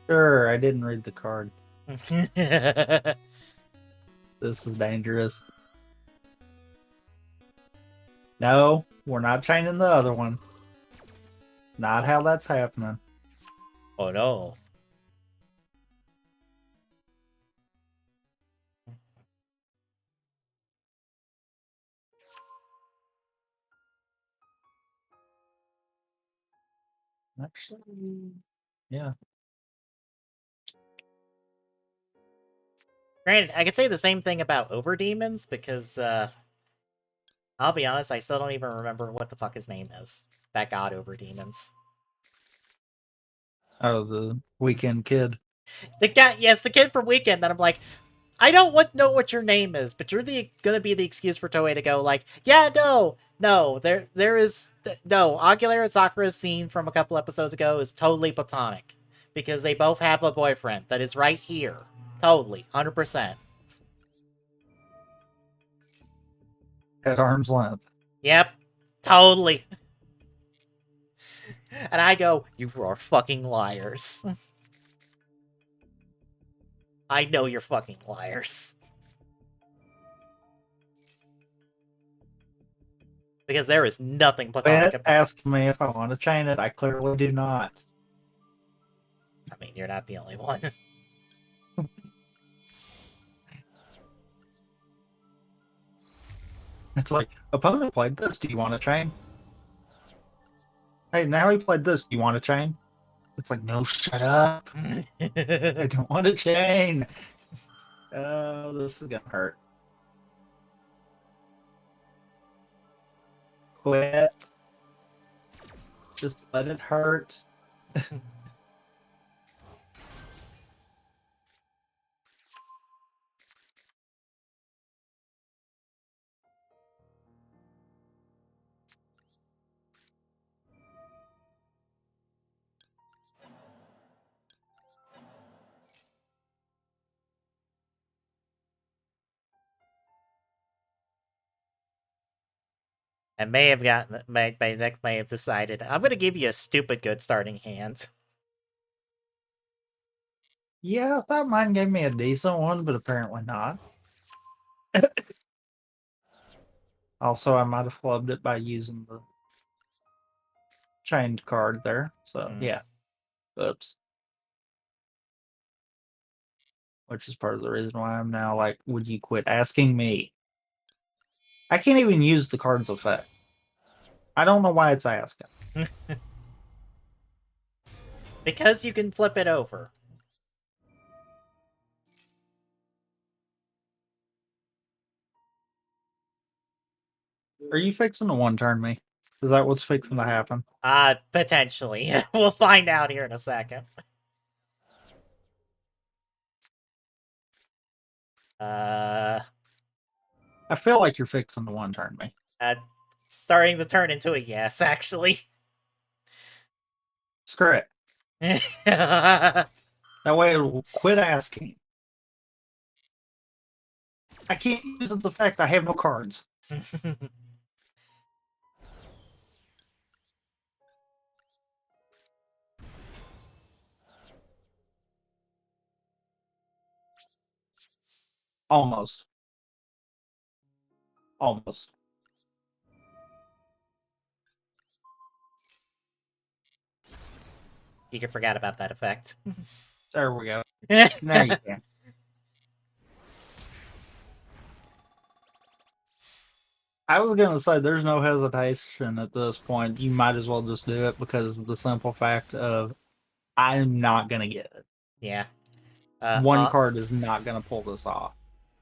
Sure, I didn't read the card. This is dangerous. No, we're not chaining the other one. Not how that's happening. Oh no. Actually, yeah. Granted, I could say the same thing about Overdemons, because, I'll be honest, I still don't even remember what the fuck his name is. That god Overdemons. Oh, the weekend kid. The guy, yes, the kid from Weekend, that I'm like, I don't know what your name is, but you're gonna be the excuse for Toei to go like, yeah, no, Aguilera Sakura's scene from a couple episodes ago is totally platonic. Because they both have a boyfriend that is right here. Totally, 100%. At arm's length. Yep, totally. And I go, you are fucking liars. I know you're fucking liars. Because there is nothing platonic Quit about. asking me if I want to chain it. I clearly do not. I mean, you're not the only one. It's like, opponent played this. Do you want to chain? Hey, now he played this. Do you want to chain? It's like, no, shut up. I don't want to chain. Oh, this is gonna hurt. Quit. Just let it hurt. I may have gotten my deck may have decided I'm gonna give you a stupid good starting hand. Yeah, I thought mine gave me a decent one, but apparently not. Also, I might have flubbed it by using the chained card there. So, yeah. Oops. Which is part of the reason why I'm now like, would you quit asking me? I can't even use the card's effect. I don't know why it's asking. Because you can flip it over. Are you fixing to one turn me? Is that what's fixing to happen? Potentially. We'll find out here in a second. I feel like you're fixing to one turn me. Starting to turn into a yes, actually. Screw it. That way it'll quit asking. I can't use the fact I have no cards. Almost. Almost. You can forget about that effect. There we go. Now you can. I was gonna say there's no hesitation at this point. You might as well just do it because of the simple fact of I'm not gonna get it. Yeah. One card is not gonna pull this off.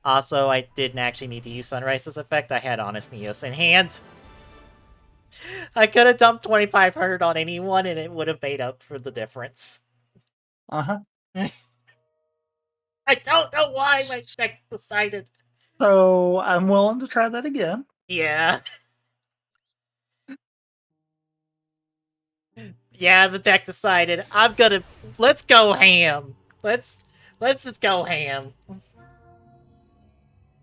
Also, I didn't actually need to use Sunrise's effect. I had Honest Neos in hand. I could have dumped 2,500 on anyone and it would have made up for the difference. Uh-huh. I don't know why my deck decided. So I'm willing to try that again. Yeah. Yeah, the deck decided. Let's go ham. Let's just go ham.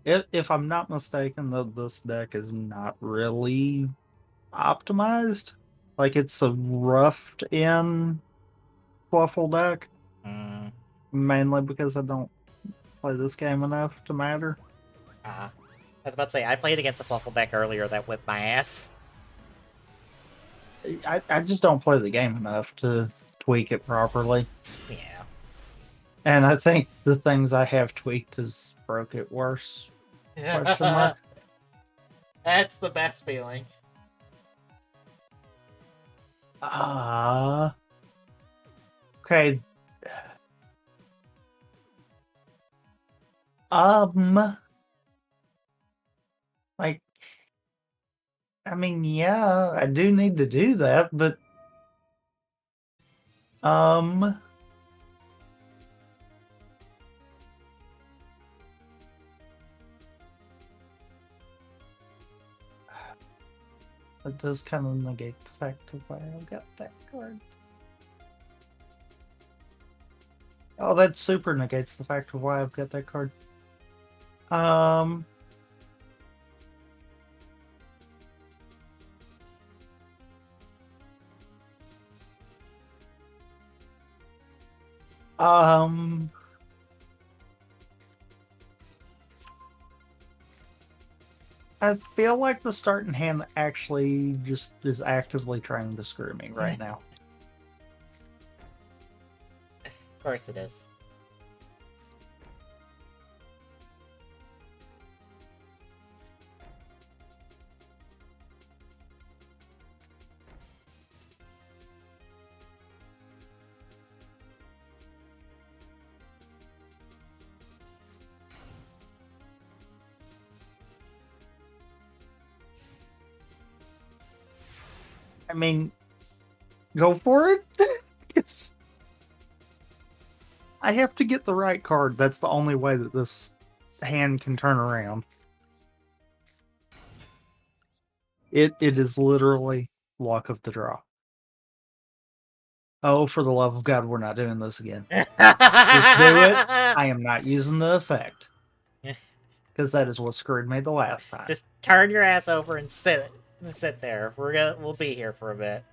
If I'm not mistaken, though, this deck is not really optimized. Like it's a roughed in Fluffle deck. Mainly because I don't play this game enough to matter. I was about to say, I played against a Fluffle deck earlier that whipped my ass. I just don't play the game enough to tweak it properly. Yeah. And I think the things I have tweaked has broke it worse. Question mark. That's the best feeling. Okay. Like, I mean, yeah, I do need to do that, but that does kind of negate the fact of why I got that card. Oh, that super negates the fact of why I've got that card. I feel like the starting hand actually just is actively trying to screw me right now. Of course it is. I mean, go for it. It's... I have to get the right card. That's the only way that this hand can turn around. It is literally luck of the draw. Oh, for the love of God, we're not doing this again. Just do it. I am not using the effect. Because that is what screwed me the last time. Just turn your ass over and sit there. We'll be here for a bit.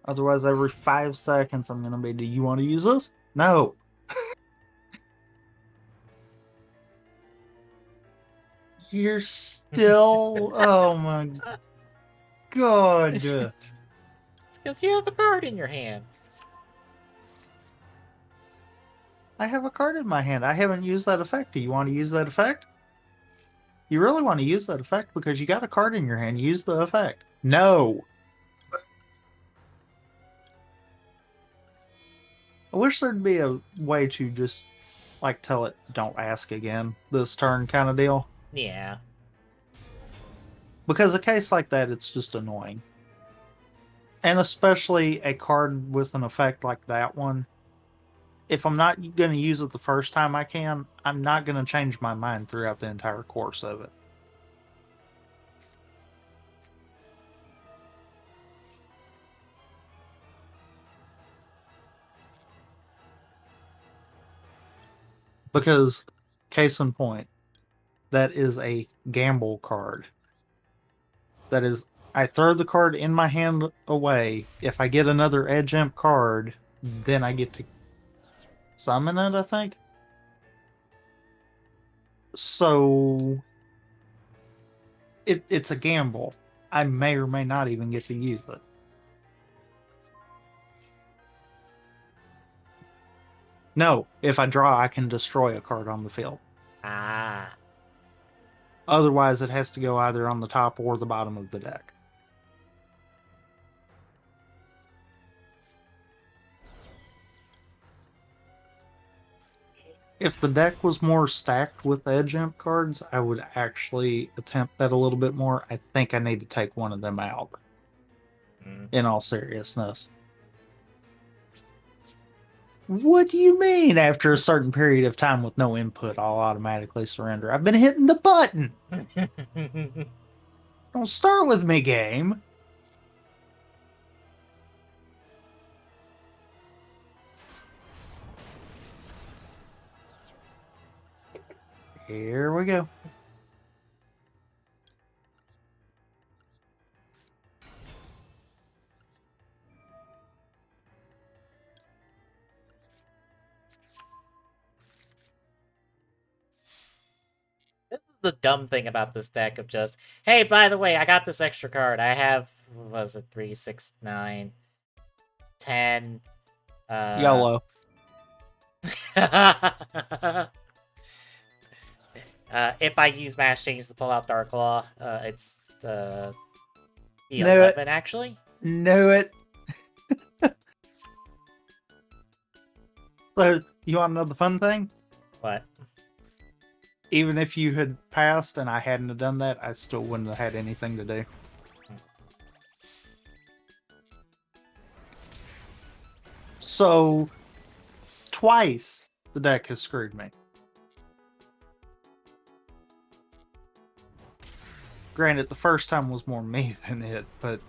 Otherwise, every 5 seconds, I'm gonna be, do you want to use this? No. You're still... Oh my God. It's because you have a card in your hand. I have a card in my hand. I haven't used that effect. Do you want to use that effect? You really want to use that effect because you got a card in your hand. Use the effect. No. I wish there'd be a way to just, like, tell it, don't ask again, this turn kind of deal. Yeah. Because a case like that, it's just annoying. And especially a card with an effect like that one. If I'm not going to use it the first time I can, I'm not going to change my mind throughout the entire course of it. Because, case in point, that is a gamble card. That is, I throw the card in my hand away. If I get another Edge Imp card, then I get to summon it, I think. So, it's a gamble. I may or may not even get to use it. No, if I draw, I can destroy a card on the field. Ah. Otherwise, it has to go either on the top or the bottom of the deck. If the deck was more stacked with Edge Imp cards, I would actually attempt that a little bit more. I think I need to take one of them out. In all seriousness. What do you mean after a certain period of time with no input, I'll automatically surrender? I've been hitting the button! Don't start with me, game! Here we go. This is the dumb thing about this deck of just, hey, by the way, I got this extra card. I have, what was it, 3, 6, 9, 10. YOLO. If I use Mass Change to pull out Dark Claw, it's Knew E11, it. actually. Knew it. So, you want to know the fun thing? What? Even if you had passed and I hadn't have done that, I still wouldn't have had anything to do. So, twice the deck has screwed me. Granted, the first time was more me than it, but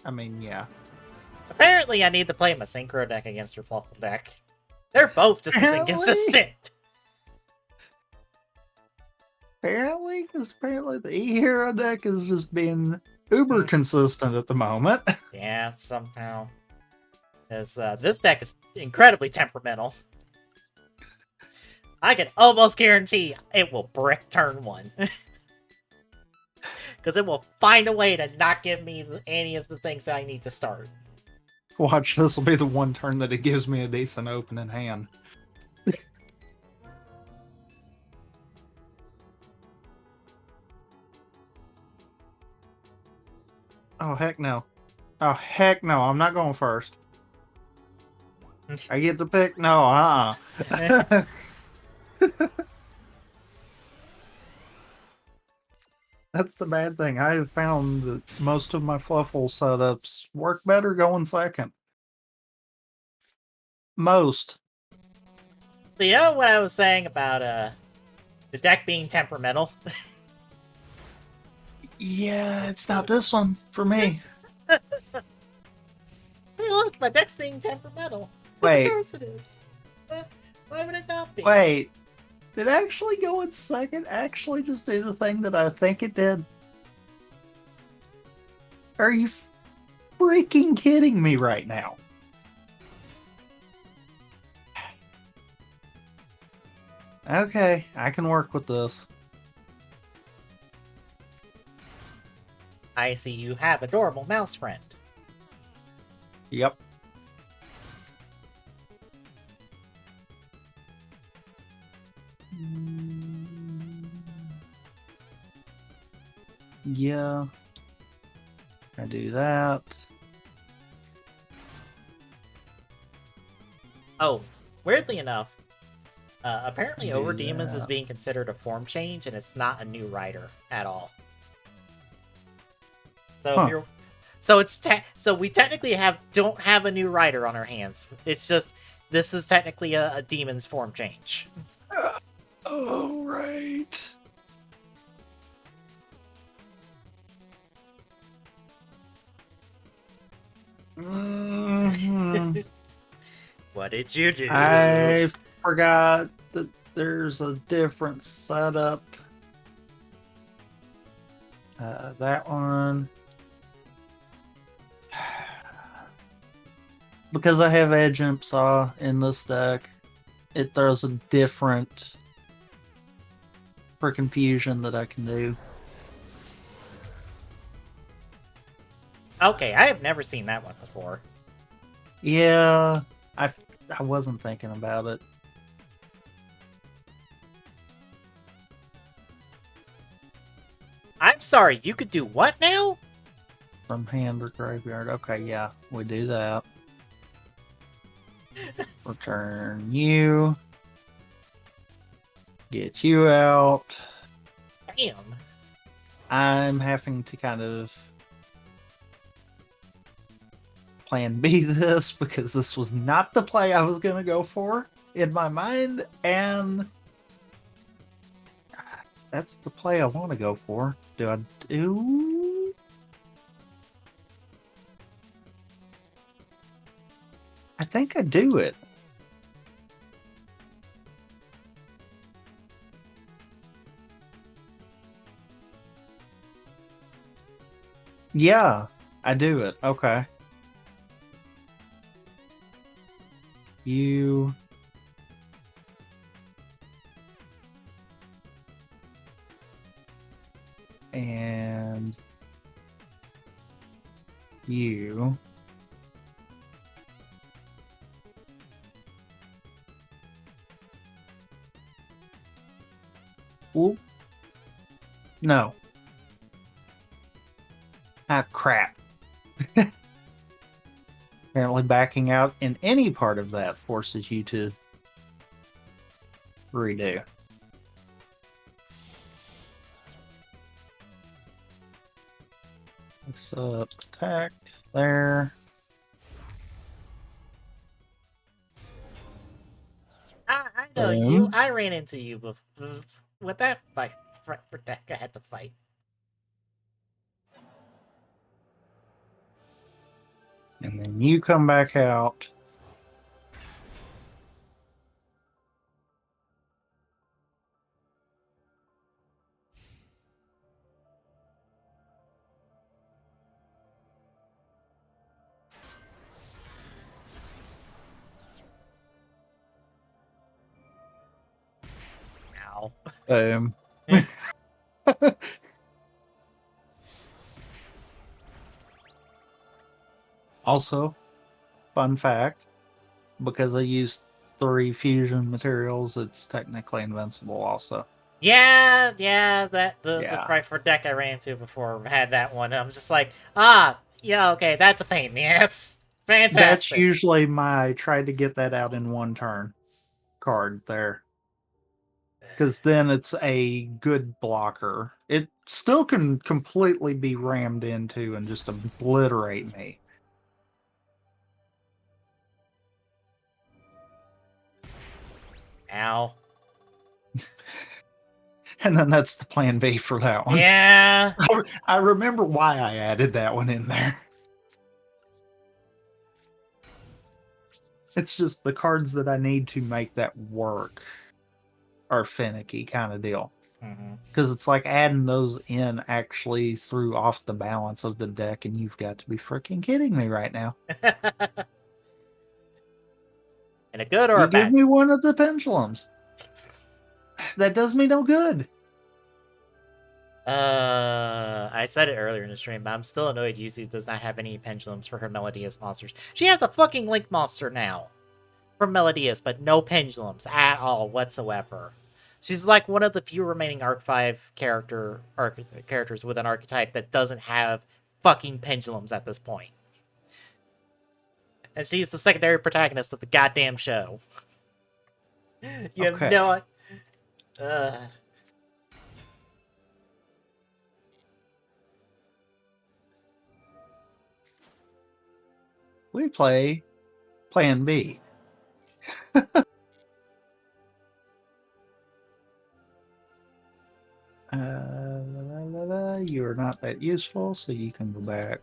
I mean, yeah. Apparently, I need to play my Synchro deck against your Fluffle deck. They're both just as inconsistent. Apparently, because apparently the E-Hero deck is just being uber consistent at the moment. Yeah, somehow. Because this deck is incredibly temperamental. I can almost guarantee it will brick turn 1. Because it will find a way to not give me any of the things that I need to start. Watch, this will be the one turn that it gives me a decent opening hand. Oh, heck no. Oh, heck no. I'm not going first. I get to pick? No, That's the bad thing. I have found that most of my Fluffle setups work better going second. Most. So you know what I was saying about the deck being temperamental? Yeah, it's not this one for me. Hey, look, my deck's being temperamental. Wait. Of course it is. Why would it not be? Wait. Did it actually go in second? Actually just do the thing that I think it did? Are you freaking kidding me right now? Okay, I can work with this. I see you have adorable mouse friend. Yep. Yeah. I do that. Oh, weirdly enough, apparently Do Over Demons is that. being considered a form change, and it's not a new rider at all. So Huh. if you're, so we technically don't have a new rider on our hands. It's just this is technically a demon's form change. Oh, right. Mhm. What did you do? I forgot that there's a different setup. That one. Because I have Edge Imp Saw in this deck, it throws a different freaking fusion that I can do. Okay, I have never seen that one before. Yeah, I wasn't thinking about it. I'm sorry, you could do what now? From hand or graveyard. Okay, yeah, we do that. Return you. Get you out. Damn. I'm having to kind of plan B this because this was not the play I was going to go for in my mind, and that's the play I want to go for. Do I do? I think I do it. Yeah, I do it. Okay. You. And you. Oop. No. Ah, crap. Apparently backing out in any part of that forces you to redo. Let's attack there. I know you. Boom. I ran into you before with that fight for deck I had to fight. And then you come back out. Ow. Um, also, fun fact, because I used 3 fusion materials, it's technically invincible also. Yeah, that the Yeah. Sprite for deck I ran into before had that one. I'm just like, yeah, okay, that's a pain in the ass. That's Fantastic. usually my try to get that out in one turn card there. Because then it's a good blocker. It still can completely be rammed into and just obliterate me. Ow. And then that's the plan B for that one. Yeah. I remember why I added that one in there. It's just the cards that I need to make that work are finicky kind of deal. Mm-hmm. Because it's like adding those in actually threw off the balance of the deck, and you've got to be freaking kidding me right now. In a good or You a give bad? me one of the pendulums. That does me no good. I said it earlier in the stream, but I'm still annoyed Yuzu does not have any pendulums for her Melodious monsters. She has a fucking Link monster now for Melodious, but no pendulums at all whatsoever. She's like one of the few remaining Arc 5 characters with an archetype that doesn't have fucking pendulums at this point. And she's the secondary protagonist of the goddamn show. You have Okay. no... We play Plan B. You're not that useful, so you can go back.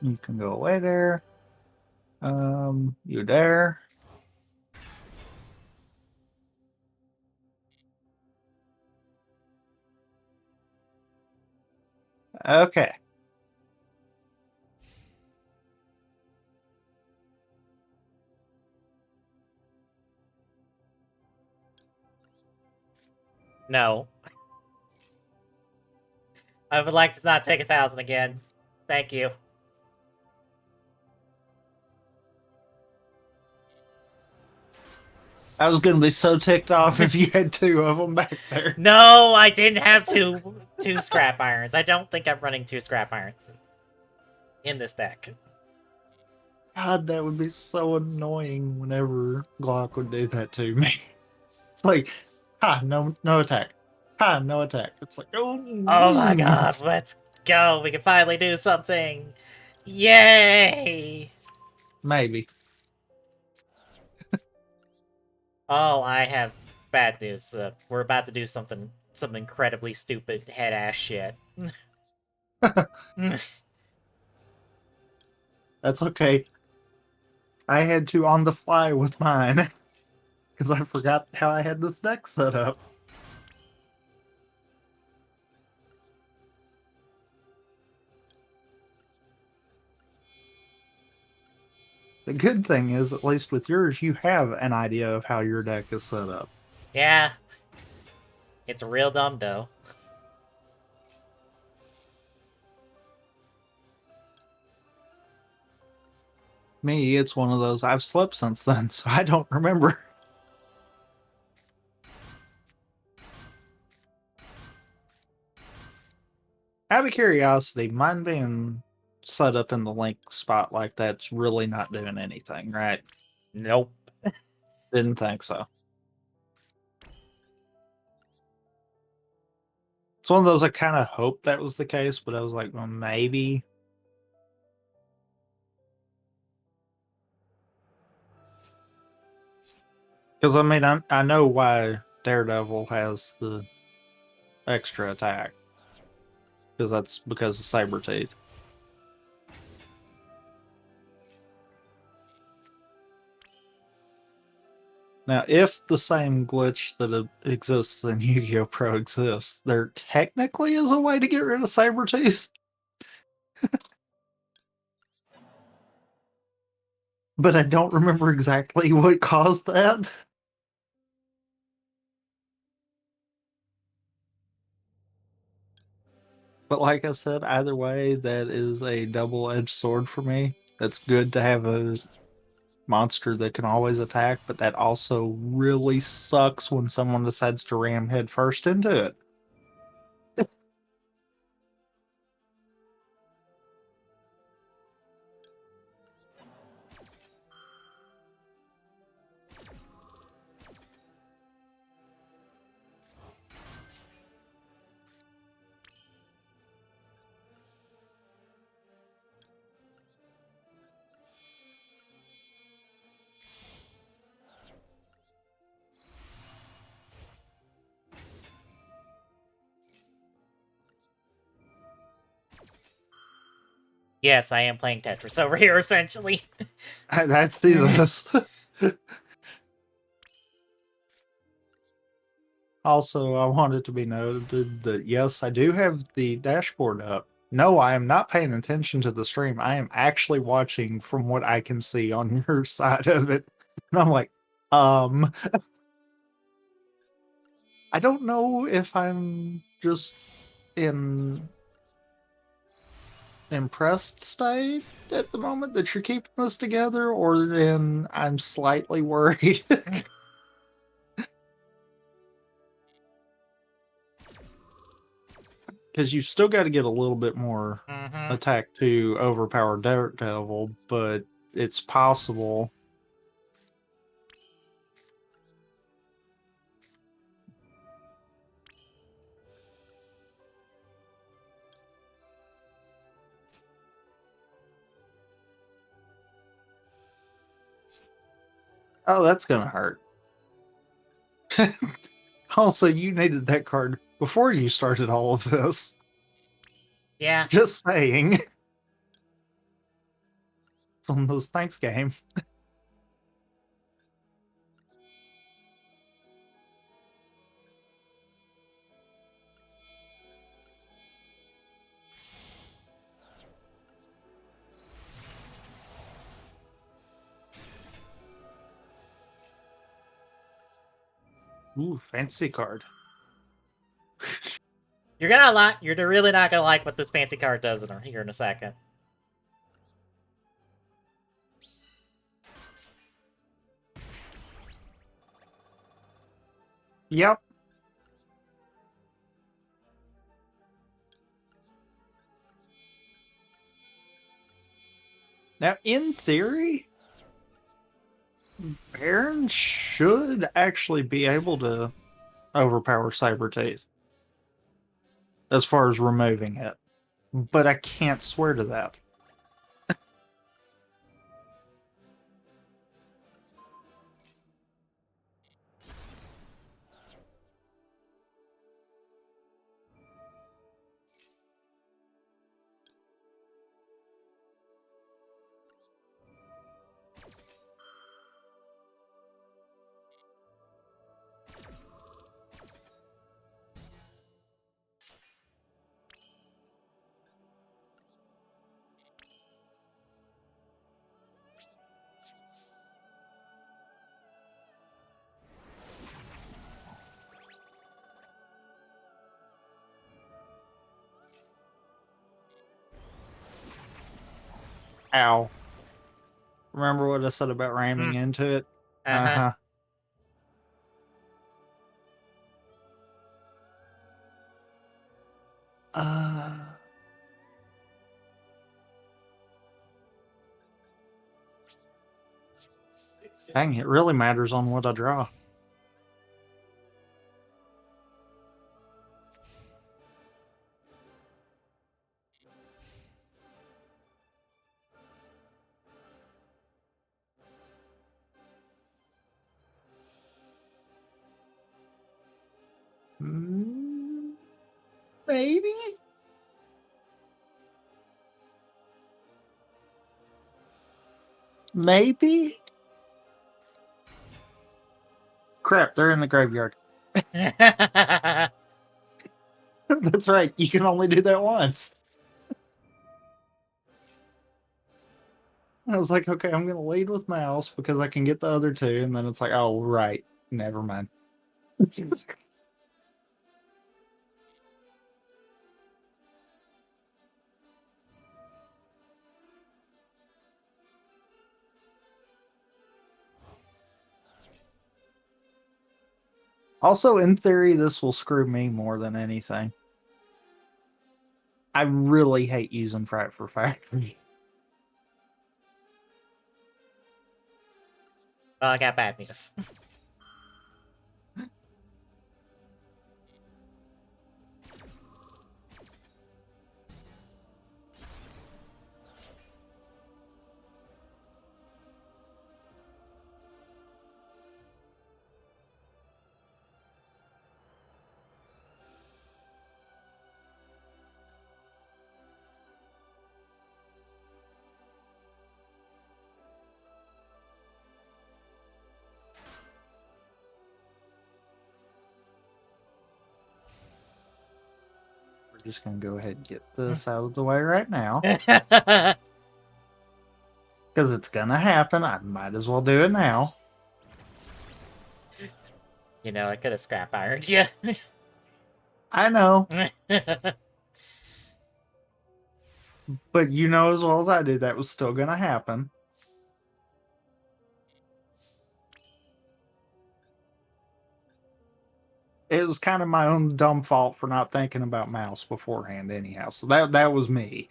You can go away there. You're there. Okay. No. I would like to not take 1,000 again. Thank you. I was gonna be so ticked off if you had 2 of them back there. No, I didn't have two scrap irons. I don't think I'm running 2 scrap irons in this deck. God, that would be so annoying whenever Glock would do that to me. It's like, no attack. No attack. It's like, oh, Oh my god, let's go. We can finally do something. Yay! maybe. Oh, I have bad news. We're about to do some incredibly stupid head ass shit. That's okay. I had to on the fly with mine because I forgot how I had this deck set up. The good thing is, at least with yours, you have an idea of how your deck is set up. Yeah. It's real dumb, though. Me, it's one of those I've slept since then, so I don't remember. Out of curiosity, mine being set up in the link spot like that's really not doing anything, right? Nope. Didn't think so. It's one of those I kind of hoped that was the case, but I was like, well, maybe. Because I mean, I know why Daredevil has the extra attack. Because that's because of Sabretooth. Now, if the same glitch that exists in Yu-Gi-Oh! Pro exists, there technically is a way to get rid of Sabretooth. But I don't remember exactly what caused that. But like I said, either way, that is a double-edged sword for me. That's good to have a monster that can always attack, but that also really sucks when someone decides to ram head first into it. Yes, I am playing Tetris over here, essentially. I see this. Also, I wanted to be noted that yes, I do have the dashboard up. No, I am not paying attention to the stream. I am actually watching from what I can see on your side of it. And I'm like, um, I don't know if I'm just in impressed state at the moment that you're keeping this together, or then I'm slightly worried. Because you've still got to get a little bit more Mm-hmm. attack to overpower Daredevil, but it's possible. Oh, that's gonna hurt. Also, you needed that card before you started all of this. Yeah. Just saying. It's one of those thanks game. Ooh, fancy card. You're really not gonna like what this fancy card does here in a second. Yep. Now, in theory, Baron should actually be able to overpower Sabertooth as far as removing it, but I can't swear to that. Ow. Remember what I said about ramming into it? Uh-huh. Uh-huh. Uh... Dang, it really matters on what I draw. Mm, maybe? Maybe? Crap, they're in the graveyard. That's right, you can only do that once. I was like, okay, I'm gonna lead with mouse because I can get the other two, and then it's like, oh right, never mind. Also, in theory, this will screw me more than anything. I really hate using Fright for Factory. Well, I got bad news. We're just going to go ahead and get this out of the way right now. Because it's going to happen. I might as well do it now. You know, I could have scrap ironed you. I know. But you know as well as I do that was still going to happen. It was kind of my own dumb fault for not thinking about mouse beforehand anyhow. So that was me.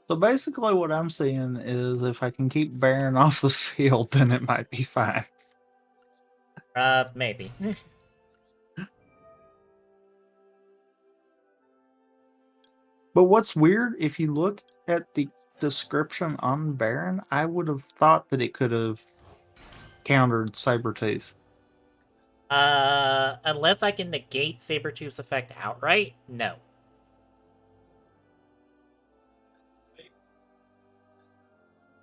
So basically what I'm seeing is if I can keep Baron off the field, then it might be fine. Maybe. But what's weird, if you look at the description on Baron, I would have thought that it could have countered Sabretooth. Unless I can negate Sabretooth's effect outright, no.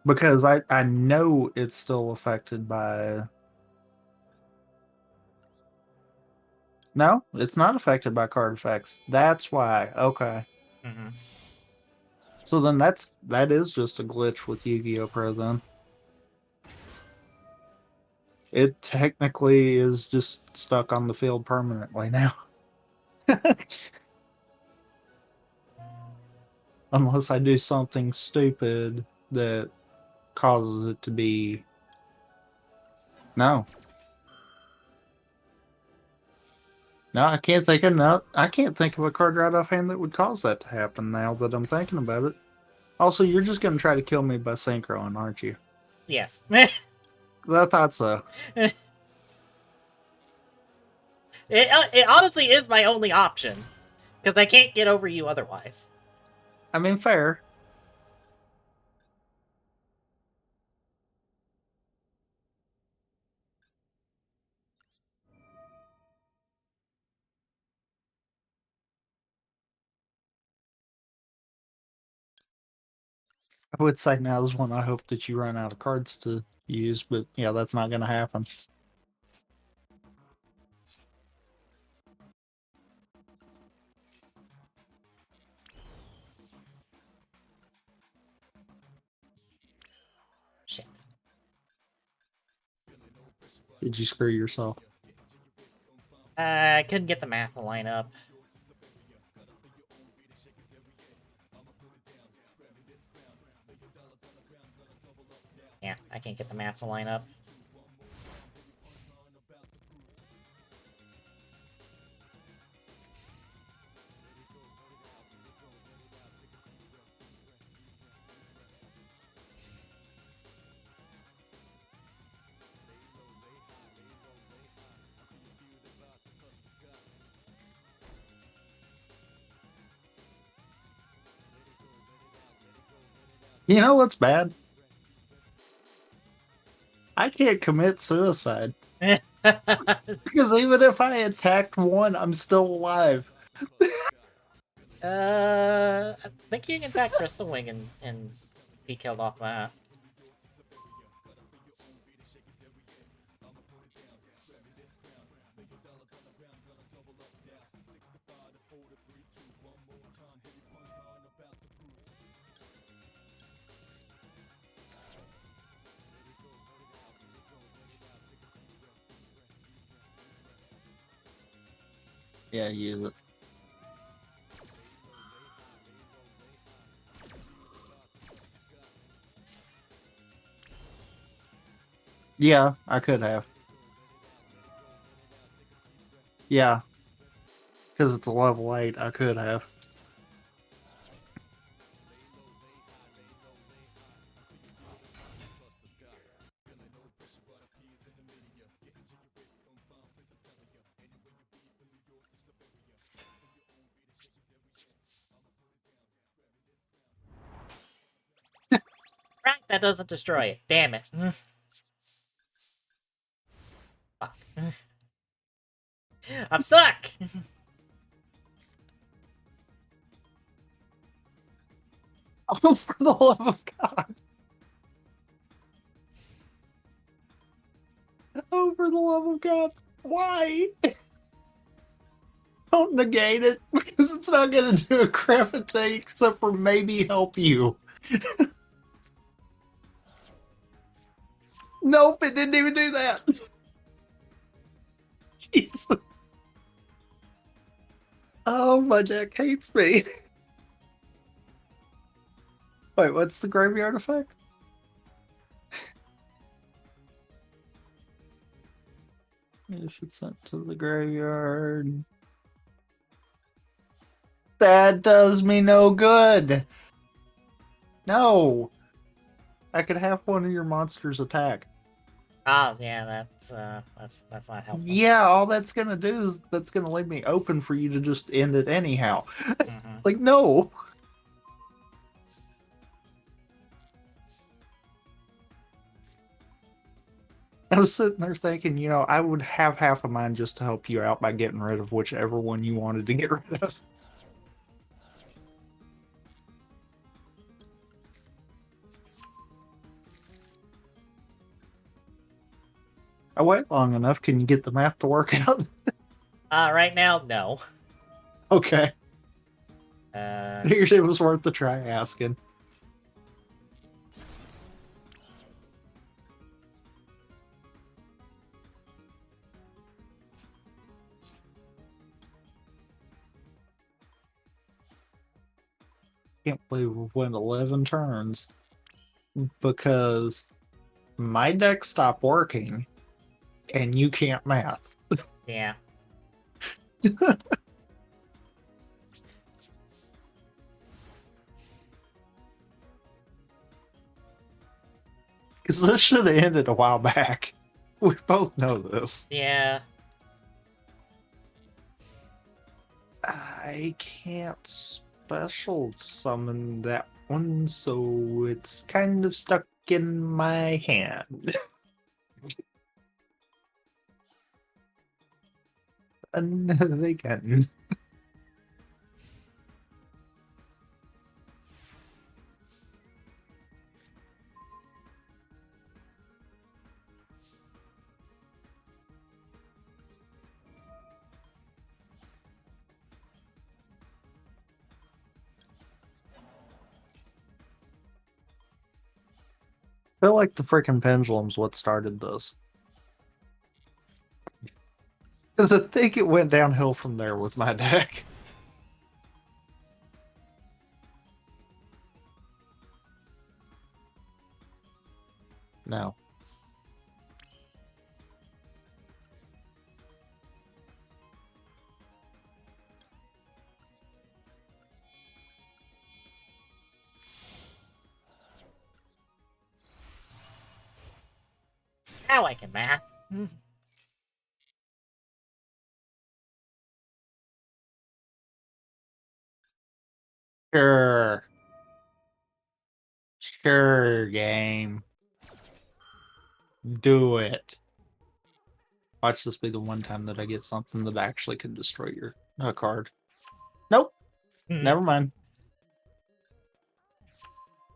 Because I know it's still affected by... No, it's not affected by card effects. That's why. Okay. Mm-hmm. So then that is just a glitch with Yu-Gi-Oh! Pro then. It technically is just stuck on the field permanently now. Unless I do something stupid that causes it to be... No. No, I can't think of a card right offhand that would cause that to happen now that I'm thinking about it. Also, you're just gonna try to kill me by synchroing, aren't you? Yes. I thought so. It honestly is my only option. Because I can't get over you otherwise. I mean, fair. I would say now is when I hope that you run out of cards to use, but yeah, that's not gonna happen. Shit. Did you screw yourself? I couldn't get the math to line up. Yeah, I can't get the math to line up. You know what's bad? I can't commit suicide. Because even if I attacked one, I'm still alive. I think you can attack Crystal Wing and be killed off that. Yeah, use it. Yeah, I could have. Yeah, because it's a level 8, I could have. Right, that doesn't destroy it. Damn it. Fuck. I'm stuck! Oh, for the love of God. Oh, for the love of God. Why? Don't negate it, because it's not going to do a crap thing except for maybe help you. Nope, it didn't even do that. Jesus. Oh, my deck hates me. Wait, what's the graveyard effect? If it's sent to the graveyard. That does me no good. No. I could have one of your monsters attack. Oh, yeah, that's not helpful. Yeah, all that's gonna do is that's gonna leave me open for you to just end it anyhow. Mm-hmm. Like, no. I was sitting there thinking, I would have half of mine just to help you out by getting rid of whichever one you wanted to get rid of. I wait long enough. Can you get the math to work out? Right now, no. Okay. Uh, Figured it was worth the try asking. Can't believe we went 11 turns because my deck stopped working and you can't math. yeah. Because this should have ended a while back. We both know this. Yeah. I can't special summon that one, so it's kind of stuck in my hand. Another gun. I feel like the freaking pendulum's what started this. Because I think it went downhill from there with my deck. No. Now I can math. Sure. Sure, game. Do it. Watch this be the one time that I get something that actually can destroy your card. Nope. Never mind.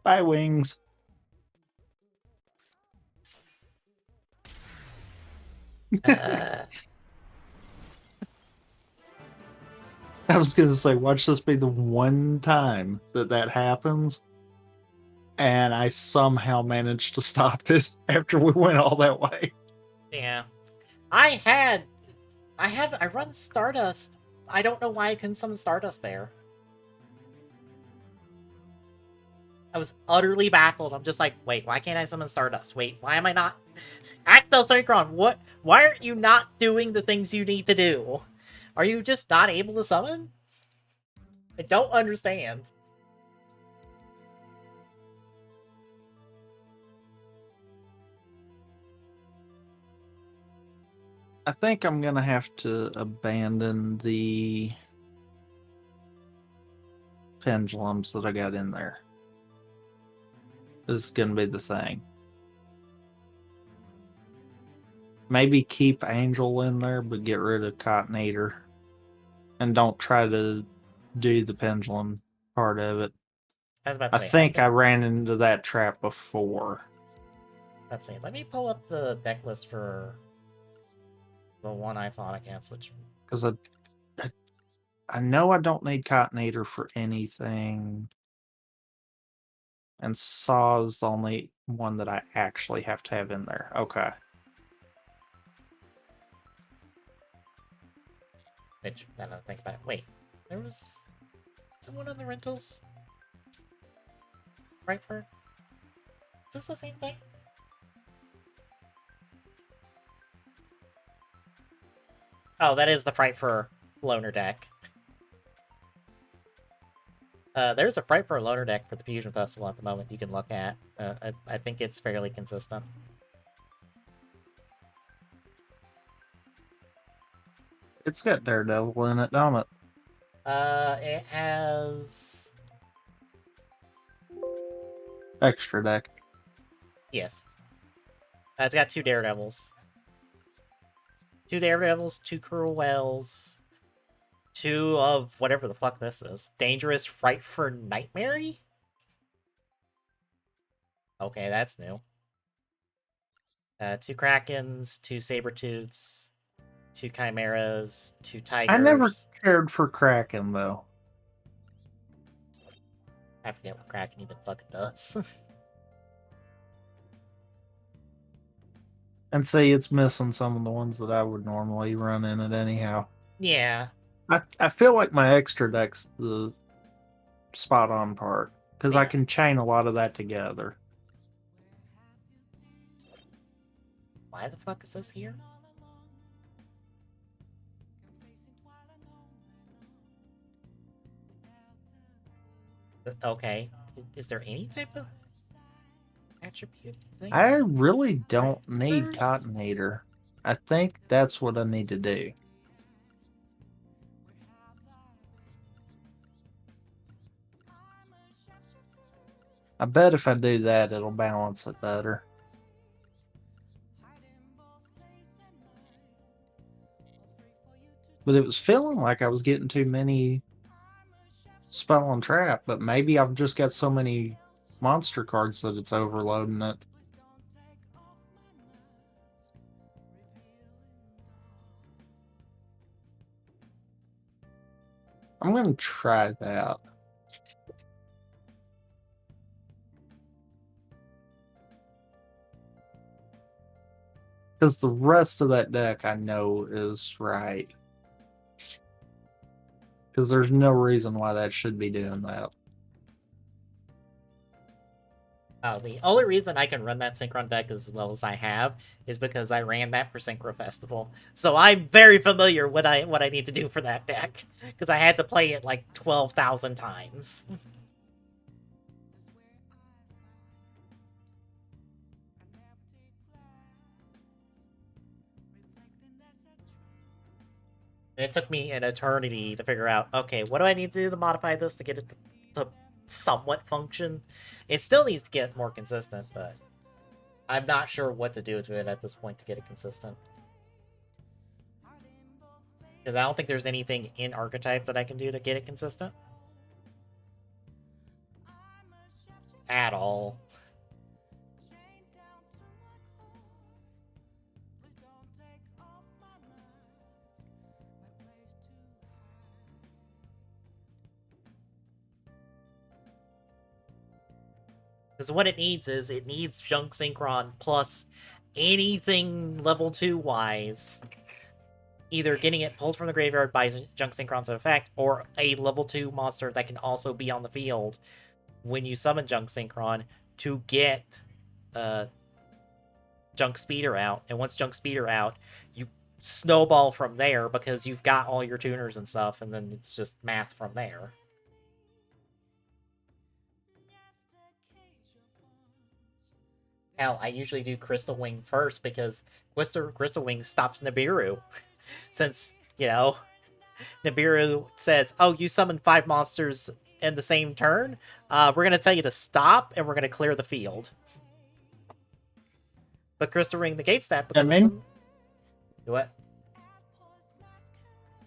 Bye, wings. Uh, I was gonna say, watch this be the one time that that happens, and I somehow managed to stop it after we went all that way. yeah. I run Stardust I don't know why I couldn't summon Stardust there. I was utterly baffled. I'm just like, wait, why can't I summon Stardust? Wait, why am I not? Axel Synchron, what? Why aren't you not doing the things you need to do? Are you just not able to summon? I don't understand. I think I'm gonna have to abandon the pendulums that I got in there. This is gonna be the thing. Maybe keep Angel in there, but get rid of Cotton Eater. And don't try to do the pendulum part of it. I was about I to say, think I ran into that trap before. let's see. Let me pull up the deck list for the one I fought against, which... Because I know I don't need Cotton Eater for anything. And Saw's the only one that I actually have to have in there. Okay. Which, now that I think about it. Wait, there was someone on the rentals? Right for... Is this the same thing? Oh, that is the Fright for Loner deck. There's a Fright for Loner deck for the Fusion Festival at the moment you can look at. I think it's fairly consistent. It's got Daredevil in it, don't it? It has... Extra deck. Yes. It's got 2 Daredevils. 2 Daredevils, 2 Cruel Whales, 2 of whatever the fuck this is. Dangerous Fright for Nightmare? Okay, that's new. 2 Krakens, 2 Sabertooths, 2 Chimeras, 2 Tigers. I never cared for Kraken, though. I forget what Kraken even fucking does. And see, it's missing some of the ones that I would normally run in it anyhow. Yeah. I feel like my extra deck's the spot on part. Because I can chain a lot of that together. Why the fuck is this here? Okay. Is there any type of attribute thing? I really don't need Cotton Eater. I think that's what I need to do. I bet if I do that, it'll balance it better. But it was feeling like I was getting too many spell and trap, but maybe I've just got so many monster cards that it's overloading it. I'm going to try that. Because the rest of that deck I know is right. Because there's no reason why that should be doing that. Oh, the only reason I can run that Synchron deck as well as I have is because I ran that for Synchro Festival. So I'm very familiar with what I need to do for that deck. Because I had to play it like 12,000 times. And it took me an eternity to figure out, okay, what do I need to do to modify this to get it to somewhat function? It still needs to get more consistent, but I'm not sure what to do to it at this point to get it consistent. Because I don't think there's anything in Archetype that I can do to get it consistent. At all. Because what it needs is, it needs Junk Synchron plus anything level 2 wise. either getting it pulled from the graveyard by Junk Synchron's effect, or a level 2 monster that can also be on the field when you summon Junk Synchron to get Junk Speeder out. And once Junk Speeder out, you snowball from there because you've got all your tuners and stuff, and then it's just math from there. Hell, I usually do Crystal Wing first because Crystal Wing stops Nibiru. Since, Nibiru says, oh, you summoned 5 monsters in the same turn, we're going to tell you to stop, and we're going to clear the field. But Crystal Ring negates that because it's... What?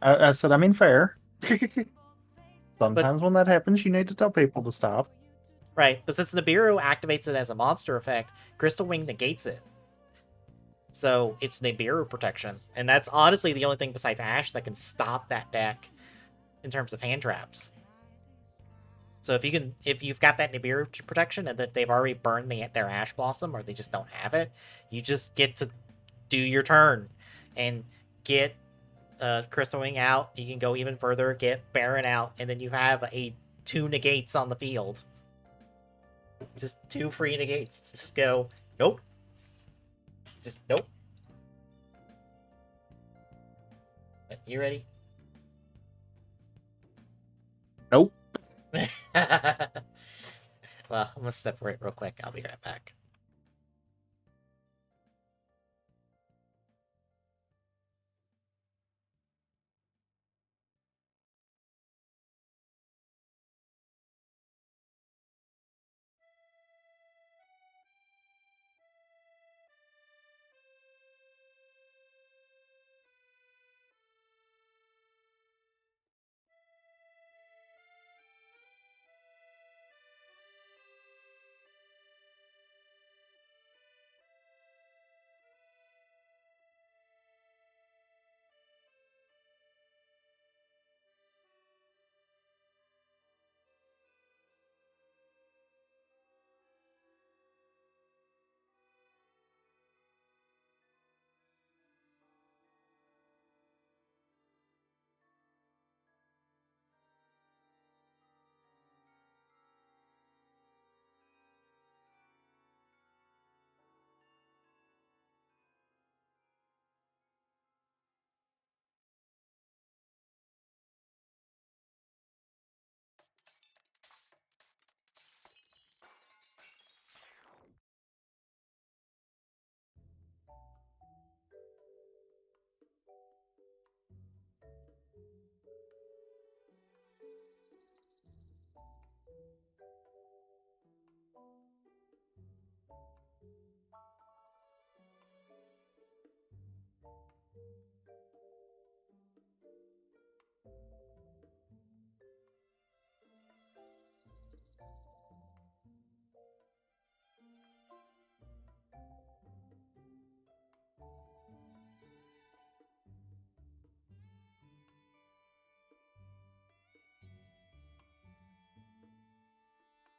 I said, I mean, fair. Sometimes when that happens, you need to tell people to stop. Right, but since Nibiru activates it as a monster effect, Crystal Wing negates it. So it's Nibiru protection. And that's honestly the only thing besides Ash that can stop that deck in terms of hand traps. So if you've got that Nibiru protection and that they've already burned their Ash Blossom or they just don't have it, you just get to do your turn and get Crystal Wing out. You can go even further, get Baron out, and then you have 2 negates on the field. Just 2 free negates. Just go, nope. Just nope. You ready? Nope. Well, I'm gonna step away real quick. I'll be right back.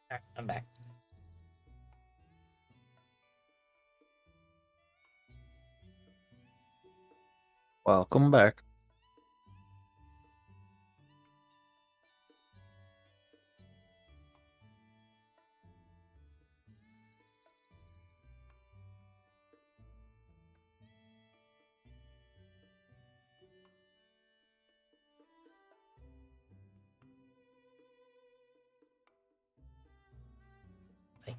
Alright, I'm back. Welcome back.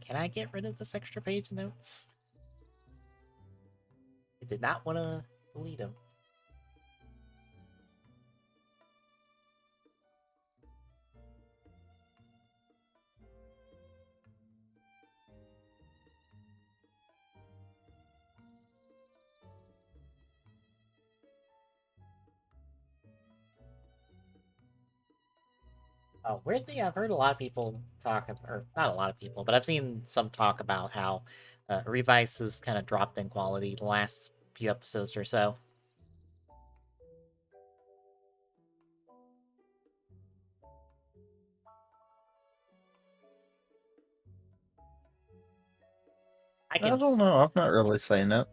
Can I get rid of this extra page of notes? I did not want to delete them. Oh, weirdly, I've heard a lot of people talk, or not a lot of people, but I've seen some talk about how Revice has kind of dropped in quality the last few episodes or so. I don't know. I've not really seen it.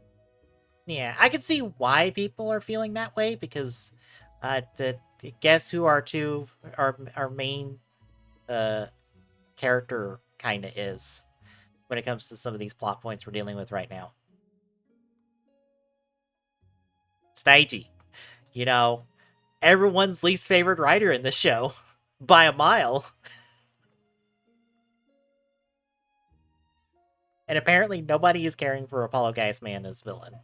Yeah, I can see why people are feeling that way because the guess who our main uh character kind of is when it comes to some of these plot points we're dealing with right now. Stagey, you know, everyone's least favorite writer in this show by a mile. And apparently nobody is caring for Apollo Man as villain.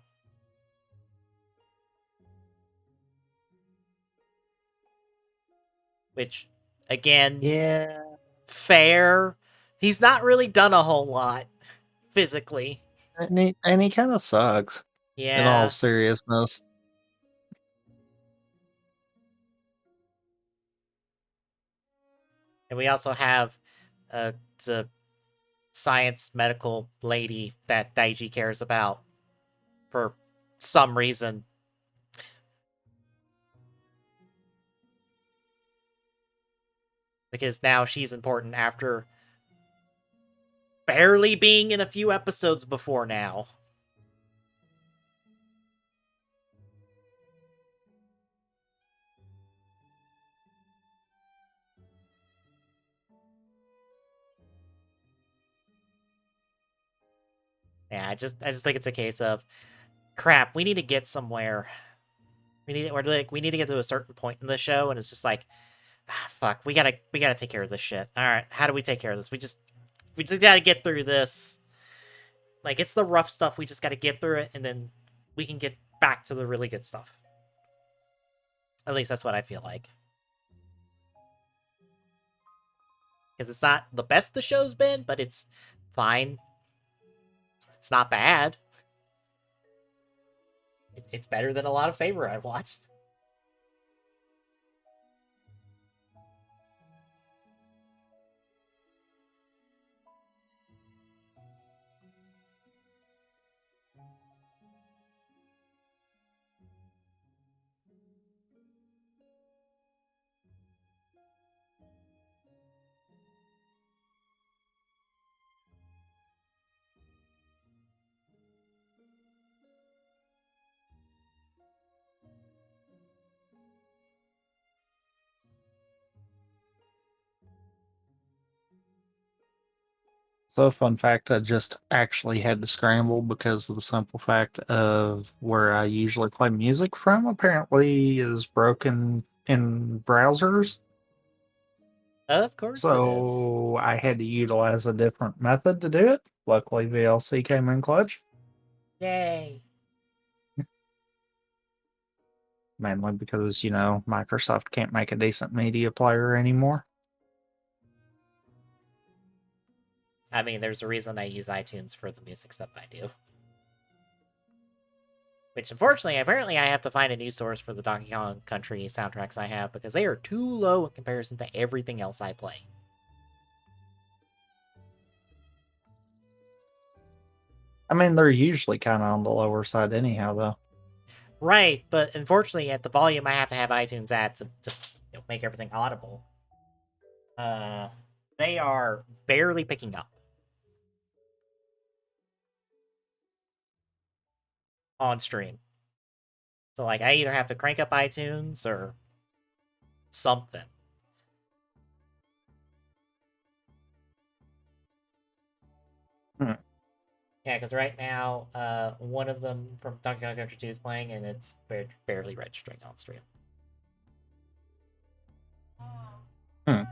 Which, again, Yeah, fair. He's not really done a whole lot physically. and he kind of sucks. In all Yeah. seriousness, And we also have the science medical lady that Daiji cares about for some reason. Because now she's important after barely being in a few episodes before now. Yeah, I just think it's a case of crap, we need to get somewhere. We need to get to a certain point in the show, and it's just like, fuck, we gotta take care of this shit. Alright, how do we take care of this? We just gotta get through this. Like, it's the rough stuff, we just gotta get through it, and then we can get back to the really good stuff. At least that's what I feel like. Because it's not the best the show's been, but it's fine. It's not bad. It's better than a lot of Saber I've watched. so fun fact, I just actually had to scramble because of the simple fact of where I usually play music from apparently is broken in browsers. Of course it is. So I had to utilize a different method to do it. Luckily, VLC came in clutch, Yay. mainly because, Microsoft can't make a decent media player anymore. I mean, there's a reason I use iTunes for the music stuff I do. Which, unfortunately, apparently I have to find a new source for the Donkey Kong Country soundtracks I have because they are too low in comparison to everything else I play. I mean, they're usually kind of on the lower side anyhow, though. Right, but unfortunately, at the volume I have to have iTunes at to make everything audible, uh, they are barely picking up on stream. So, like, I either have to crank up iTunes or something. Hmm. Yeah, because right now, one of them from Donkey Kong Country 2 is playing, and it's barely registering on stream. Hmm.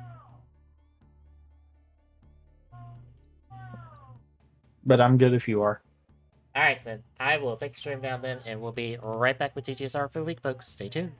But I'm good if you are. All right, then. I will take the stream down then, and we'll be right back with TGSR for the week, folks. Stay tuned.